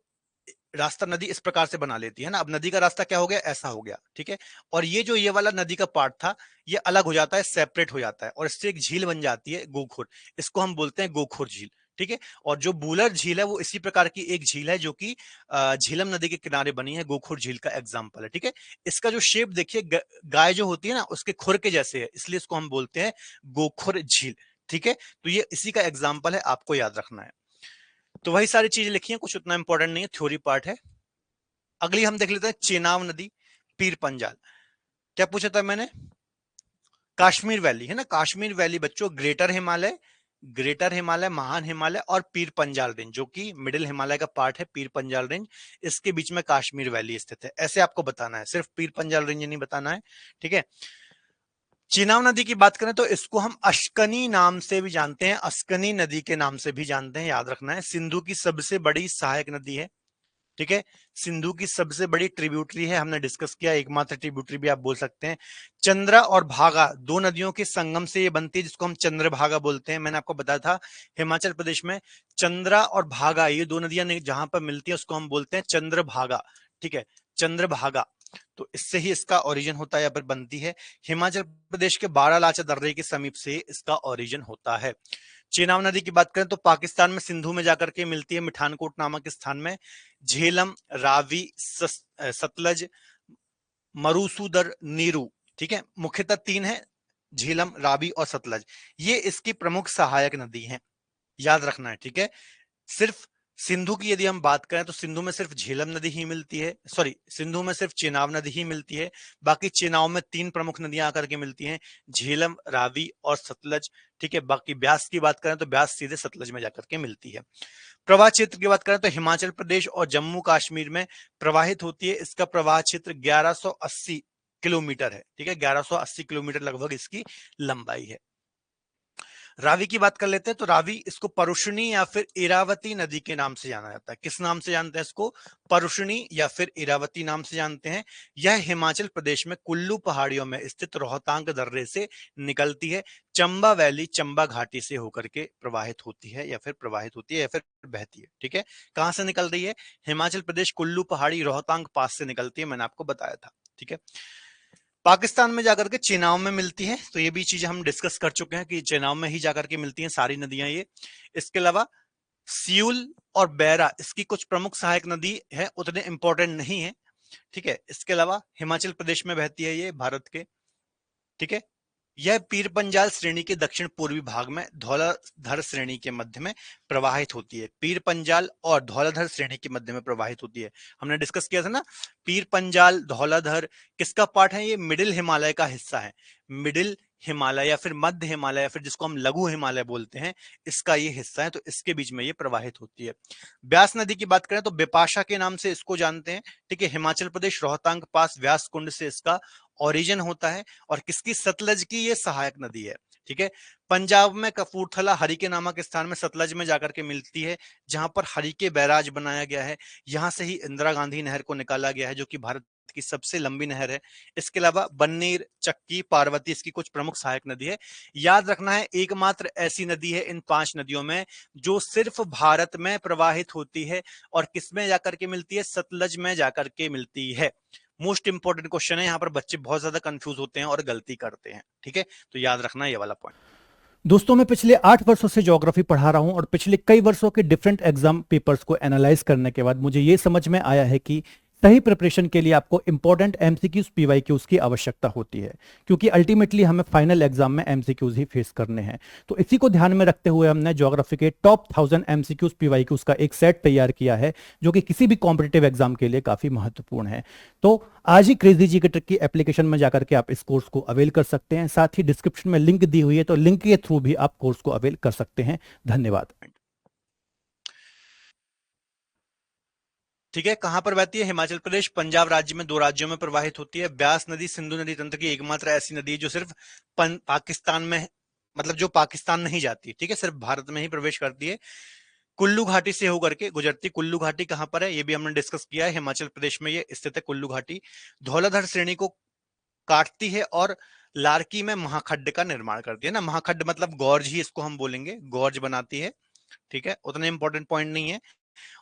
रास्ता नदी इस प्रकार से बना लेती है ना। अब नदी का रास्ता क्या हो गया? ऐसा हो गया। ठीक है, और ये जो ये वाला नदी का पार्ट था, ये अलग हो जाता है, सेपरेट हो जाता है, और इससे एक झील बन जाती है गोखुर, इसको हम बोलते हैं गोखुर झील। ठीक है, और जो बूलर झील है वो इसी प्रकार की एक झील है जो कि झेलम नदी के किनारे बनी है, गोखुर झील का एग्जाम्पल है। ठीक है, इसका जो शेप देखिए गाय जो होती है ना उसके खुर के जैसे है, इसलिए इसको हम बोलते हैं गोखुर झील। ठीक है, तो ये इसी का एग्जाम्पल है, आपको याद रखना है। तो वही सारी चीजें लिखी हैं, कुछ उतना इंपॉर्टेंट नहीं है, थ्योरी पार्ट है। अगली हम देख लेते हैं चेनाब नदी, पीर पंजाल। क्या पूछा था मैंने? कश्मीर वैली है ना, कश्मीर वैली बच्चों ग्रेटर हिमालय ग्रेटर हिमालय, महान हिमालय और पीर पंजाल रेंज, जो कि मिडिल हिमालय का पार्ट है, पीर पंजाल रेंज, इसके बीच में कश्मीर वैली स्थित है। ऐसे आपको बताना है, सिर्फ पीर पंजाल रेंज नहीं बताना है, ठीक है। चिनाब नदी की बात करें तो इसको हम अश्कनी नाम से भी जानते हैं, अस्कनी नदी के नाम से भी जानते हैं, याद रखना है। सिंधु की सबसे बड़ी सहायक नदी है, ठीक है। सिंधु की सबसे बड़ी ट्रिब्यूटरी है, हमने डिस्कस किया, एकमात्र ट्रिब्यूटरी भी आप बोल सकते हैं। चंद्रा और भागा दो नदियों के संगम से ये बनती है, जिसको हम चंद्रभागा बोलते हैं। मैंने आपको बताया था हिमाचल प्रदेश में चंद्रा और भागा ये दो नदियां जहां पर मिलती है उसको हम बोलते हैं चंद्रभागा, ठीक है, चंद्रभागा। तो इससे ही इसका ओरिजिन होता है, या फिर बनती है। हिमाचल प्रदेश के बारालाचा दर्रे के समीप से इसका ओरिजिन होता है। चेनाब नदी की बात करें तो पाकिस्तान में सिंधु में जाकर के मिलती है, मिठानकोट नामक स्थान में। झेलम, रावी, सतलज, मरुसूदर, नीरू, ठीक है, मुख्यतः तीन है, झेलम, रावी और सतलज। ये इसकी प्रमुख सहायक नदी है, याद रखना है, ठीक है। सिर्फ सिंधु की यदि हम बात करें तो सिंधु में सिर्फ झेलम नदी ही मिलती है, सॉरी, सिंधु में सिर्फ चेनाब नदी ही मिलती है। बाकी चेनाब में तीन प्रमुख नदियां आकर के मिलती हैं, झेलम, रावी और सतलज, ठीक है। बाकी ब्यास की बात करें तो ब्यास सीधे सतलज में जाकर के मिलती है। प्रवाह क्षेत्र की बात करें तो हिमाचल प्रदेश और जम्मू कश्मीर में प्रवाहित होती है। इसका प्रवाह क्षेत्र 1180 किलोमीटर है, ठीक है, 1180 किलोमीटर लगभग इसकी लंबाई है। रावी की बात कर लेते हैं तो रावी, इसको परुषणी या फिर इरावती नदी के नाम से जाना जाता है। किस नाम से जानते हैं इसको? परुषणी या फिर इरावती नाम से जानते हैं। यह हिमाचल प्रदेश में कुल्लू पहाड़ियों में स्थित रोहतांग दर्रे से निकलती है, चंबा वैली, चंबा घाटी से होकर के प्रवाहित होती है, या फिर बहती है, ठीक है। कहां से निकल रही है? हिमाचल प्रदेश कुल्लू पहाड़ी रोहतांग पास से निकलती है, मैंने आपको बताया था, ठीक है। पाकिस्तान में जाकर के चेनाब में मिलती है, तो ये भी चीज हम डिस्कस कर चुके हैं कि चेनाब में ही जाकर के मिलती हैं सारी नदियां ये। इसके अलावा सियूल और बैरा इसकी कुछ प्रमुख सहायक नदी है, उतने इंपॉर्टेंट नहीं है, ठीक है। इसके अलावा हिमाचल प्रदेश में बहती है ये, भारत के, ठीक है। यह पीर पंजाल श्रेणी के दक्षिण पूर्वी भाग में धौलाधर श्रेणी के मध्य में प्रवाहित होती है। पीर पंजाल और धौलाधर श्रेणी के मध्य में प्रवाहित होती है, हमने डिस्कस किया था ना। पीर पंजाल, धौलाधर किसका पार्ट है? ये मिडिल हिमालय का हिस्सा है। मिडिल हिमालय या फिर मध्य हिमालय या फिर जिसको हम लघु हिमालय बोलते हैं, इसका ये हिस्सा है, तो इसके बीच में ये प्रवाहित होती है। ब्यास नदी की बात करें तो बिपाशा के नाम से इसको जानते हैं, ठीक है। हिमाचल प्रदेश रोहतांग पास व्यास कुंड से इसका ओरिजिन होता है, और किसकी? सतलज की ये सहायक नदी है, ठीक है। पंजाब में कपूरथला हरिके नामक स्थान में सतलज में जाकर के मिलती है, जहां पर हरिके बैराज बनाया गया है। यहां से ही इंदिरा गांधी नहर को निकाला गया है, जो कि भारत की सबसे लंबी नहर है। इसके अलावा बन्नीर, चक्की, पार्वती इसकी कुछ प्रमुख सहायक नदी है। याद रखना है, एकमात्र ऐसी नदी है इन 5 नदियों में जो सिर्फ भारत में प्रवाहित होती है, और किसमें जाकर के मिलती है? सतलज में जाकर के मिलती है। मोस्ट इंपॉर्टेंट क्वेश्चन है, यहाँ पर बच्चे बहुत ज्यादा कंफ्यूज होते हैं और गलती करते हैं, ठीक है, तो याद रखना ये वाला पॉइंट। दोस्तों मैं पिछले 8 वर्षों से ज्योग्राफी पढ़ा रहा हूं और पिछले कई वर्षों के डिफरेंट एग्जाम पेपर्स को एनालाइज करने के बाद मुझे ये समझ में आया है कि सही प्रिपरेशन के लिए आपको इंपॉर्टेंट एमसीक्यूज पीवाईक्यूज की आवश्यकता होती है, क्योंकि अल्टीमेटली हमें फाइनल एग्जाम में एमसीक्यूज ही फेस करने हैं। तो इसी को ध्यान में रखते हुए हमने ज्योग्राफी के टॉप 1000 एमसीक्यूज पीवाईक्यूज का एक सेट तैयार किया है, जो कि किसी भी कॉम्पिटेटिव एग्जाम के लिए काफी महत्वपूर्ण है। तो आज ही क्रेजी जी के ट्रिक की एप्लीकेशन में जाकर के आप इस कोर्स को अवेल कर सकते हैं। साथ ही डिस्क्रिप्शन में लिंक दी हुई है, तो लिंक के थ्रू भी आप कोर्स को अवेल कर सकते हैं। धन्यवाद। ठीक है, कहां पर बहती है? हिमाचल प्रदेश, पंजाब राज्य में 2 राज्यों में प्रवाहित होती है। ब्यास नदी सिंधु नदी तंत्र की एकमात्र ऐसी नदी है जो सिर्फ पाकिस्तान में, मतलब जो पाकिस्तान नहीं जाती, ठीक है, सिर्फ भारत में ही प्रवेश करती है। कुल्लू घाटी से होकर के गुजरती। कुल्लू घाटी कहां पर है? ये भी हमने डिस्कस किया है, हिमाचल प्रदेश में ये स्थित है कुल्लू घाटी। धौलाधर श्रेणी को काटती है और लारकी में महाखड्ड का निर्माण करती है ना। महाखड्ड मतलब गॉर्ज ही इसको हम बोलेंगे, गॉर्ज बनाती है, ठीक है, उतने इंपॉर्टेंट पॉइंट नहीं है।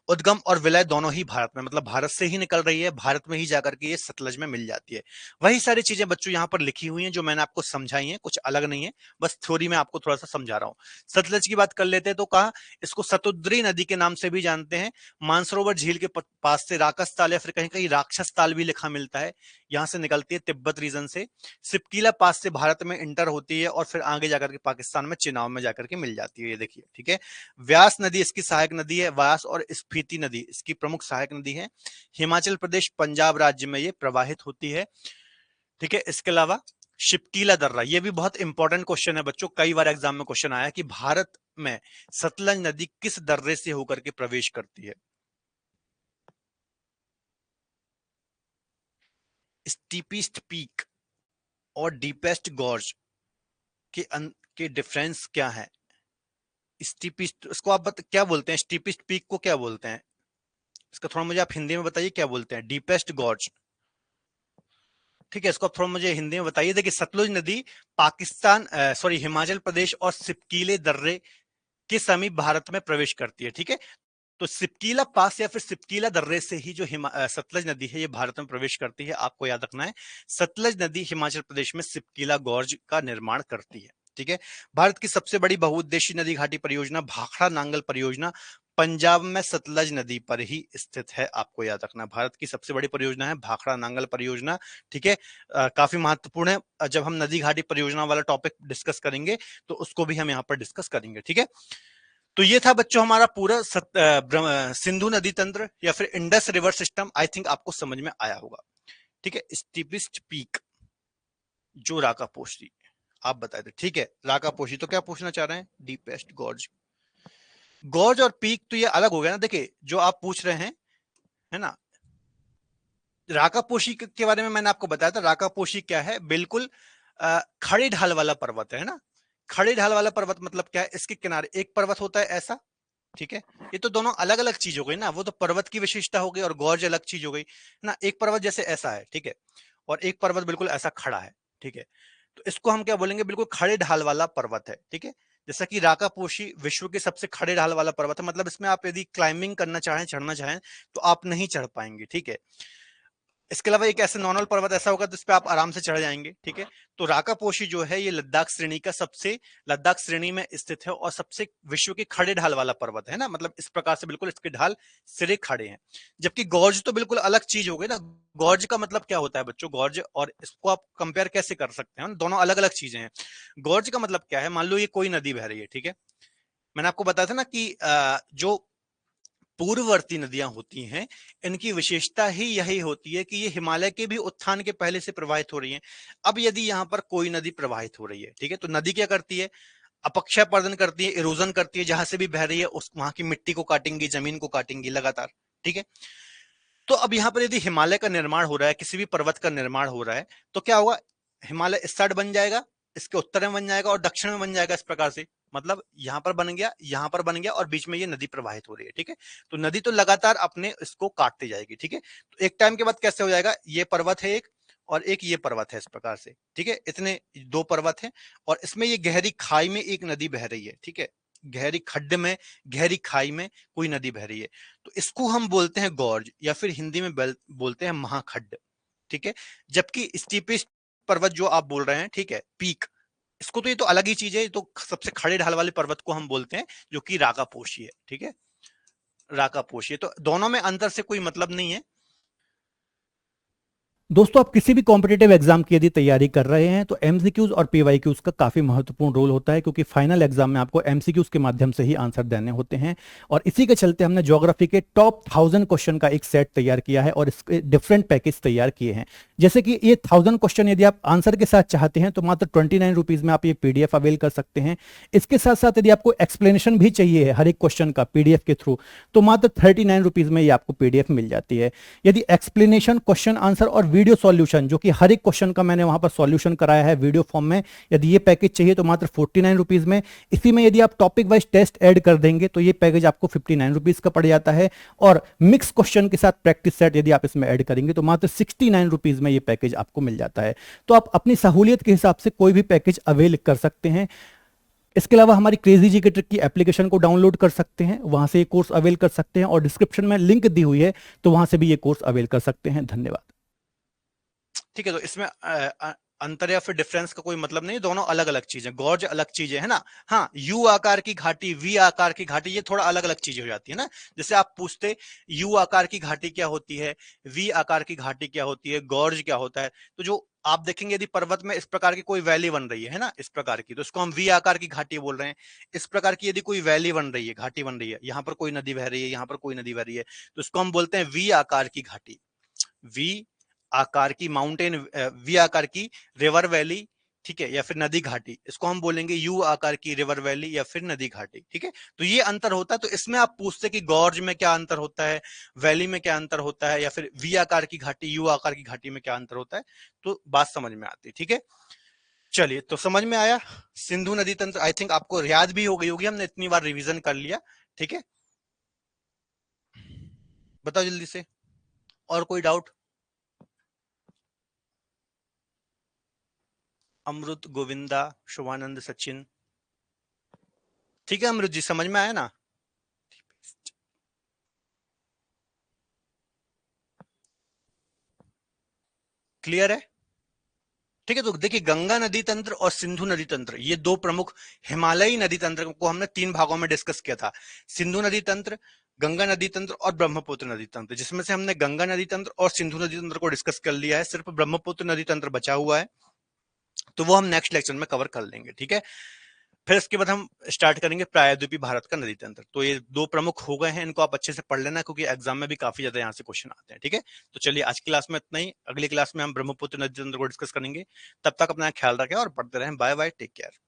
उद्गम और विलय दोनों ही भारत में, मतलब भारत से ही निकल रही है, भारत में ही जाकर के ये सतलज में मिल जाती है। वही सारी चीजें बच्चों यहाँ पर लिखी हुई हैं जो मैंने आपको समझाई हैं, कुछ अलग नहीं है, बस थ्योरी में आपको थोड़ा सा समझा रहा हूँ। सतलज की बात कर लेते हैं तो कहा इसको सतुद्री नदी के नाम से भी जानते हैं। मानसरोवर झील के पास से राकस ताल या फिर कहीं कहीं राक्षस ताल भी लिखा मिलता है, यहां से निकलती है तिब्बत रीजन से। सिपकीला पास से भारत में इंटर होती है और फिर आगे जाकर के पाकिस्तान में चेनाब में जाकर के मिल जाती है, ये देखिए, ठीक है। व्यास नदी इसकी सहायक नदी है। व्यास और स्पीति नदी इसकी प्रमुख सहायक नदी है। हिमाचल प्रदेश, पंजाब राज्य में ये प्रवाहित होती है, ठीक है। इसके अलावा शिपकीला दर्रा, ये भी बहुत इंपॉर्टेंट क्वेश्चन है बच्चों, कई बार एग्जाम में क्वेश्चन आया कि भारत में सतलज नदी किस दर्रे से होकर के प्रवेश करती है। स्टीपेस्ट पीक और डीपेस्ट गॉर्ज के डिफरेंस क्या है। स्टीपेस्ट, इसको आप क्या बोलते हैं, स्टीपेस्ट पीक को क्या बोलते हैं, इसका थोड़ा मुझे आप हिंदी में बताइए क्या बोलते हैं। डीपेस्ट गॉर्ज, ठीक है, इसको आप थोड़ा मुझे हिंदी में बताइए। देखिए सतलुज नदी पाकिस्तान सॉरी हिमाचल प्रदेश और सिपकीले दर्रे के समीप भारत में प्रवेश करती है, ठीक है। तो सिपकीला पास या फिर सिपकीला दर्रे से ही जो सतलज नदी है ये भारत में प्रवेश करती है। आपको याद रखना है सतलज नदी हिमाचल प्रदेश में सिपकीला गॉर्ज का निर्माण करती है, ठीक है। भारत की सबसे बड़ी बहुउद्देशीय नदी घाटी परियोजना भाखड़ा नांगल परियोजना पंजाब में सतलज नदी पर ही स्थित है। आपको याद रखना भारत की सबसे बड़ी परियोजना है भाखड़ा नांगल परियोजना, ठीक है। काफी महत्वपूर्ण है, जब हम नदी घाटी परियोजना वाला टॉपिक डिस्कस करेंगे तो उसको भी हम यहाँ पर डिस्कस करेंगे, ठीक है। तो ये था बच्चों हमारा पूरा सिंधु नदी तंत्र या फिर Indus river system. I think आपको समझ में आया होगा, ठीक है। स्टीपेस्ट पीक जो राकापोशी, आप बताए थे, ठीक है। राकापोशी तो क्या पूछना चाह रहे हैं, डीपेस्ट गॉर्ज। गॉर्ज और पीक तो ये अलग हो गया ना। देखिए जो आप पूछ रहे हैं, है ना, राकापोशी के बारे में मैंने आपको बताया था। राकापोशी क्या है, बिल्कुल खड़ी ढाल वाला पर्वत है ना। खड़ी ढाल वाला पर्वत मतलब क्या है, इसके किनारे एक पर्वत होता है ऐसा, ठीक है। ये तो दोनों अलग अलग चीज हो गई ना, वो तो पर्वत की विशेषता हो गई और गॉर्ज अलग चीज हो गई ना। एक पर्वत जैसे ऐसा है, ठीक है, और एक पर्वत बिल्कुल ऐसा खड़ा है, ठीक है। तो इसको हम क्या बोलेंगे, बिल्कुल खड़े ढाल वाला पर्वत है, ठीक है। जैसा कि राकापोशी विश्व के सबसे खड़े ढाल वाला पर्वत है, मतलब इसमें आप यदि क्लाइंबिंग करना चाहें, चढ़ना चाहें तो आप नहीं चढ़ पाएंगे, ठीक है। इसके अलावा एक ऐसे नॉर्मल पर्वत ऐसा होगा जिस पे आप आराम से चढ़ जाएंगे, ठीक है। तो राकापोशी जो है ये लद्दाख श्रेणी में स्थित है और सबसे विश्व के खड़े ढाल वाला पर्वत है ना, मतलब इस प्रकार से बिल्कुल इसके ढाल सिरे खड़े हैं। जबकि गॉर्ज तो बिल्कुल अलग चीज हो गई ना। गॉर्ज का मतलब क्या होता है बच्चों, गॉर्ज और इसको आप कंपेयर कैसे कर सकते हैं, दोनों अलग अलग चीजें हैं। गॉर्ज का मतलब क्या है, मान लो ये कोई नदी बह रही है, ठीक है। मैंने आपको बताया था ना कि जो पूर्ववर्ती नदियां होती हैं इनकी विशेषता ही यही होती है कि ये हिमालय के भी उत्थान के पहले से प्रवाहित हो रही हैं। अब यदि यहाँ पर कोई नदी प्रवाहित हो रही है, ठीक है, तो नदी क्या करती है, अपक्षयपर्दन करती है, इरोजन करती है, जहां से भी बह रही है उस वहां की मिट्टी को काटेंगी, जमीन को काटेंगी लगातार, ठीक है। तो अब यहाँ पर यदि हिमालय का निर्माण हो रहा है, किसी भी पर्वत का निर्माण हो रहा है, तो क्या होगा, हिमालय इस साइड बन जाएगा, इसके उत्तर में बन जाएगा और दक्षिण में बन जाएगा, इस प्रकार से। मतलब यहां पर बन गया, यहां पर बन गया और बीच में ये नदी प्रवाहित हो रही है, ठीक है। तो नदी तो लगातार अपने इसको काटती जाएगी, ठीक है। तो एक टाइम के बाद कैसे हो जाएगा, ये पर्वत है एक और एक ये पर्वत है, इस प्रकार से, ठीक है। इतने दो पर्वत है और इसमें ये गहरी खाई में एक नदी बह रही है, ठीक है। गहरी खड्ड में, गहरी खाई में कोई नदी बह रही है, तो इसको हम बोलते हैं गॉर्ज या फिर हिंदी में बोलते हैं महाखड्ड, ठीक है। जबकि स्टीपेस्ट पर्वत जो आप बोल रहे हैं, ठीक है, पीक, इसको तो ये तो अलग ही चीज है, ये तो सबसे खड़े ढाल वाले पर्वत को हम बोलते हैं जो कि राकापोशी है, ठीक है। राकापोशी है, तो दोनों में अंतर से कोई मतलब नहीं है। दोस्तों आप किसी भी कॉम्पिटेटिव एग्जाम की यदि तैयारी कर रहे हैं तो एमसीक्यूज और पीवाईक्यूज का काफी महत्वपूर्ण रोल होता है, क्योंकि फाइनल एग्जाम में आपको एमसीक्यूज के माध्यम से ही आंसर देने होते हैं। और इसी के चलते हमने ज्योग्राफी के टॉप 1000 क्वेश्चन का एक सेट तैयार किया है और इसके डिफरेंट पैकेज तैयार किए हैं। जैसे कि ये 1000 क्वेश्चन यदि आप आंसर के साथ चाहते हैं तो मात्र 29 रुपीज में आप ये पीडीएफ अवेल कर सकते हैं। इसके साथ साथ यदि आपको एक्सप्लेनेशन भी चाहिए है हर एक क्वेश्चन का पीडीएफ के थ्रू, तो मात्र 39 रुपीज में ये आपको पीडीएफ मिल जाती है। यदि एक्सप्लेनेशन, क्वेश्चन आंसर और वीडियो सॉल्यूशन, जो कि हर एक क्वेश्चन का मैंने वहां पर सॉल्यूशन कराया है वीडियो फॉर्म में, यदि ये पैकेज चाहिए तो मात्र 49 रुपीज में। इसी में यदि आप टॉपिक वाइज टेस्ट ऐड कर देंगे तो ये पैकेज आपको 59 रुपीज का पड़ जाता है। और मिक्स क्वेश्चन के साथ प्रैक्टिस सेट यदि आप इसमें ऐड करेंगे तो मात्र 69 रुपीज में ये पैकेज आपको मिल जाता है। तो आप अपनी सहूलियत के हिसाब से कोई भी पैकेज अवेल कर सकते हैं। इसके अलावा हमारी क्रेजी जी के ट्रिक की एप्लीकेशन को डाउनलोड कर सकते हैं, वहां से ये कोर्स अवेल कर सकते हैं और डिस्क्रिप्शन में लिंक दी हुई है तो वहां से भी ये कोर्स अवेल कर सकते हैं। धन्यवाद। ठीक है, तो इसमें अंतर या फिर डिफरेंस का कोई मतलब नहीं, दोनों अलग अलग चीजें, गॉर्ज अलग चीजें है ना। हाँ, यू आकार की घाटी, वी आकार की घाटी, ये थोड़ा अलग अलग चीजें हो जाती है ना। जैसे आप पूछते यू आकार की घाटी क्या होती है, वी आकार की घाटी क्या होती है, गॉर्ज क्या होता है, तो जो आप देखेंगे यदि पर्वत में इस प्रकार की कोई वैली बन रही है ना, इस प्रकार की, तो इसको हम वी आकार की घाटी बोल रहे हैं। इस प्रकार की यदि कोई वैली बन रही है, घाटी बन रही है, यहाँ पर कोई नदी बह रही है, यहाँ पर कोई नदी बह रही है, तो इसको हम बोलते हैं वी आकार की घाटी, वी आकार की माउंटेन, वी आकार की रिवर वैली, ठीक है, या फिर नदी घाटी, इसको हम बोलेंगे यू आकार की रिवर वैली या फिर नदी घाटी, ठीक है। तो ये अंतर होता है। तो इसमें आप पूछते कि गॉर्ज में क्या अंतर होता है, वैली में क्या अंतर होता है, या फिर वी आकार की घाटी, यू आकार की घाटी में क्या अंतर होता है, तो बात समझ में आती है, ठीक है। चलिए, तो समझ में आया सिंधु नदी तंत्र। आई थिंक आपको याद भी हो गई होगी, हमने इतनी बार रिवीजन कर लिया, ठीक है। बताओ जल्दी से, और कोई डाउट? अमृत, गोविंदा, शुभानंद, सचिन, ठीक है। अमृत जी समझ में आया ना? क्लियर है? ठीक है। तो देखिए, गंगा नदी तंत्र और सिंधु नदी तंत्र, ये दो प्रमुख हिमालयी नदी तंत्र को हमने तीन भागों में डिस्कस किया था। सिंधु नदी तंत्र, गंगा नदी तंत्र और ब्रह्मपुत्र नदी तंत्र, जिसमें से हमने गंगा नदी तंत्र और सिंधु नदी तंत्र को डिस्कस कर लिया है, सिर्फ ब्रह्मपुत्र नदी तंत्र बचा हुआ है, तो वो हम नेक्स्ट लेक्चर में कवर कर लेंगे, ठीक है। फिर इसके बाद हम स्टार्ट करेंगे प्रायद्वीपीय भारत का नदी तंत्र। तो ये दो प्रमुख हो गए हैं, इनको आप अच्छे से पढ़ लेना, क्योंकि एग्जाम में भी काफी ज्यादा यहाँ से क्वेश्चन आते हैं, ठीक है। तो चलिए, आज की क्लास में इतना ही। अगली क्लास में हम ब्रह्मपुत्र नदी तंत्र को डिस्कस करेंगे। तब तक अपना ख्याल रखें और पढ़ते रहें। Bye bye, take care.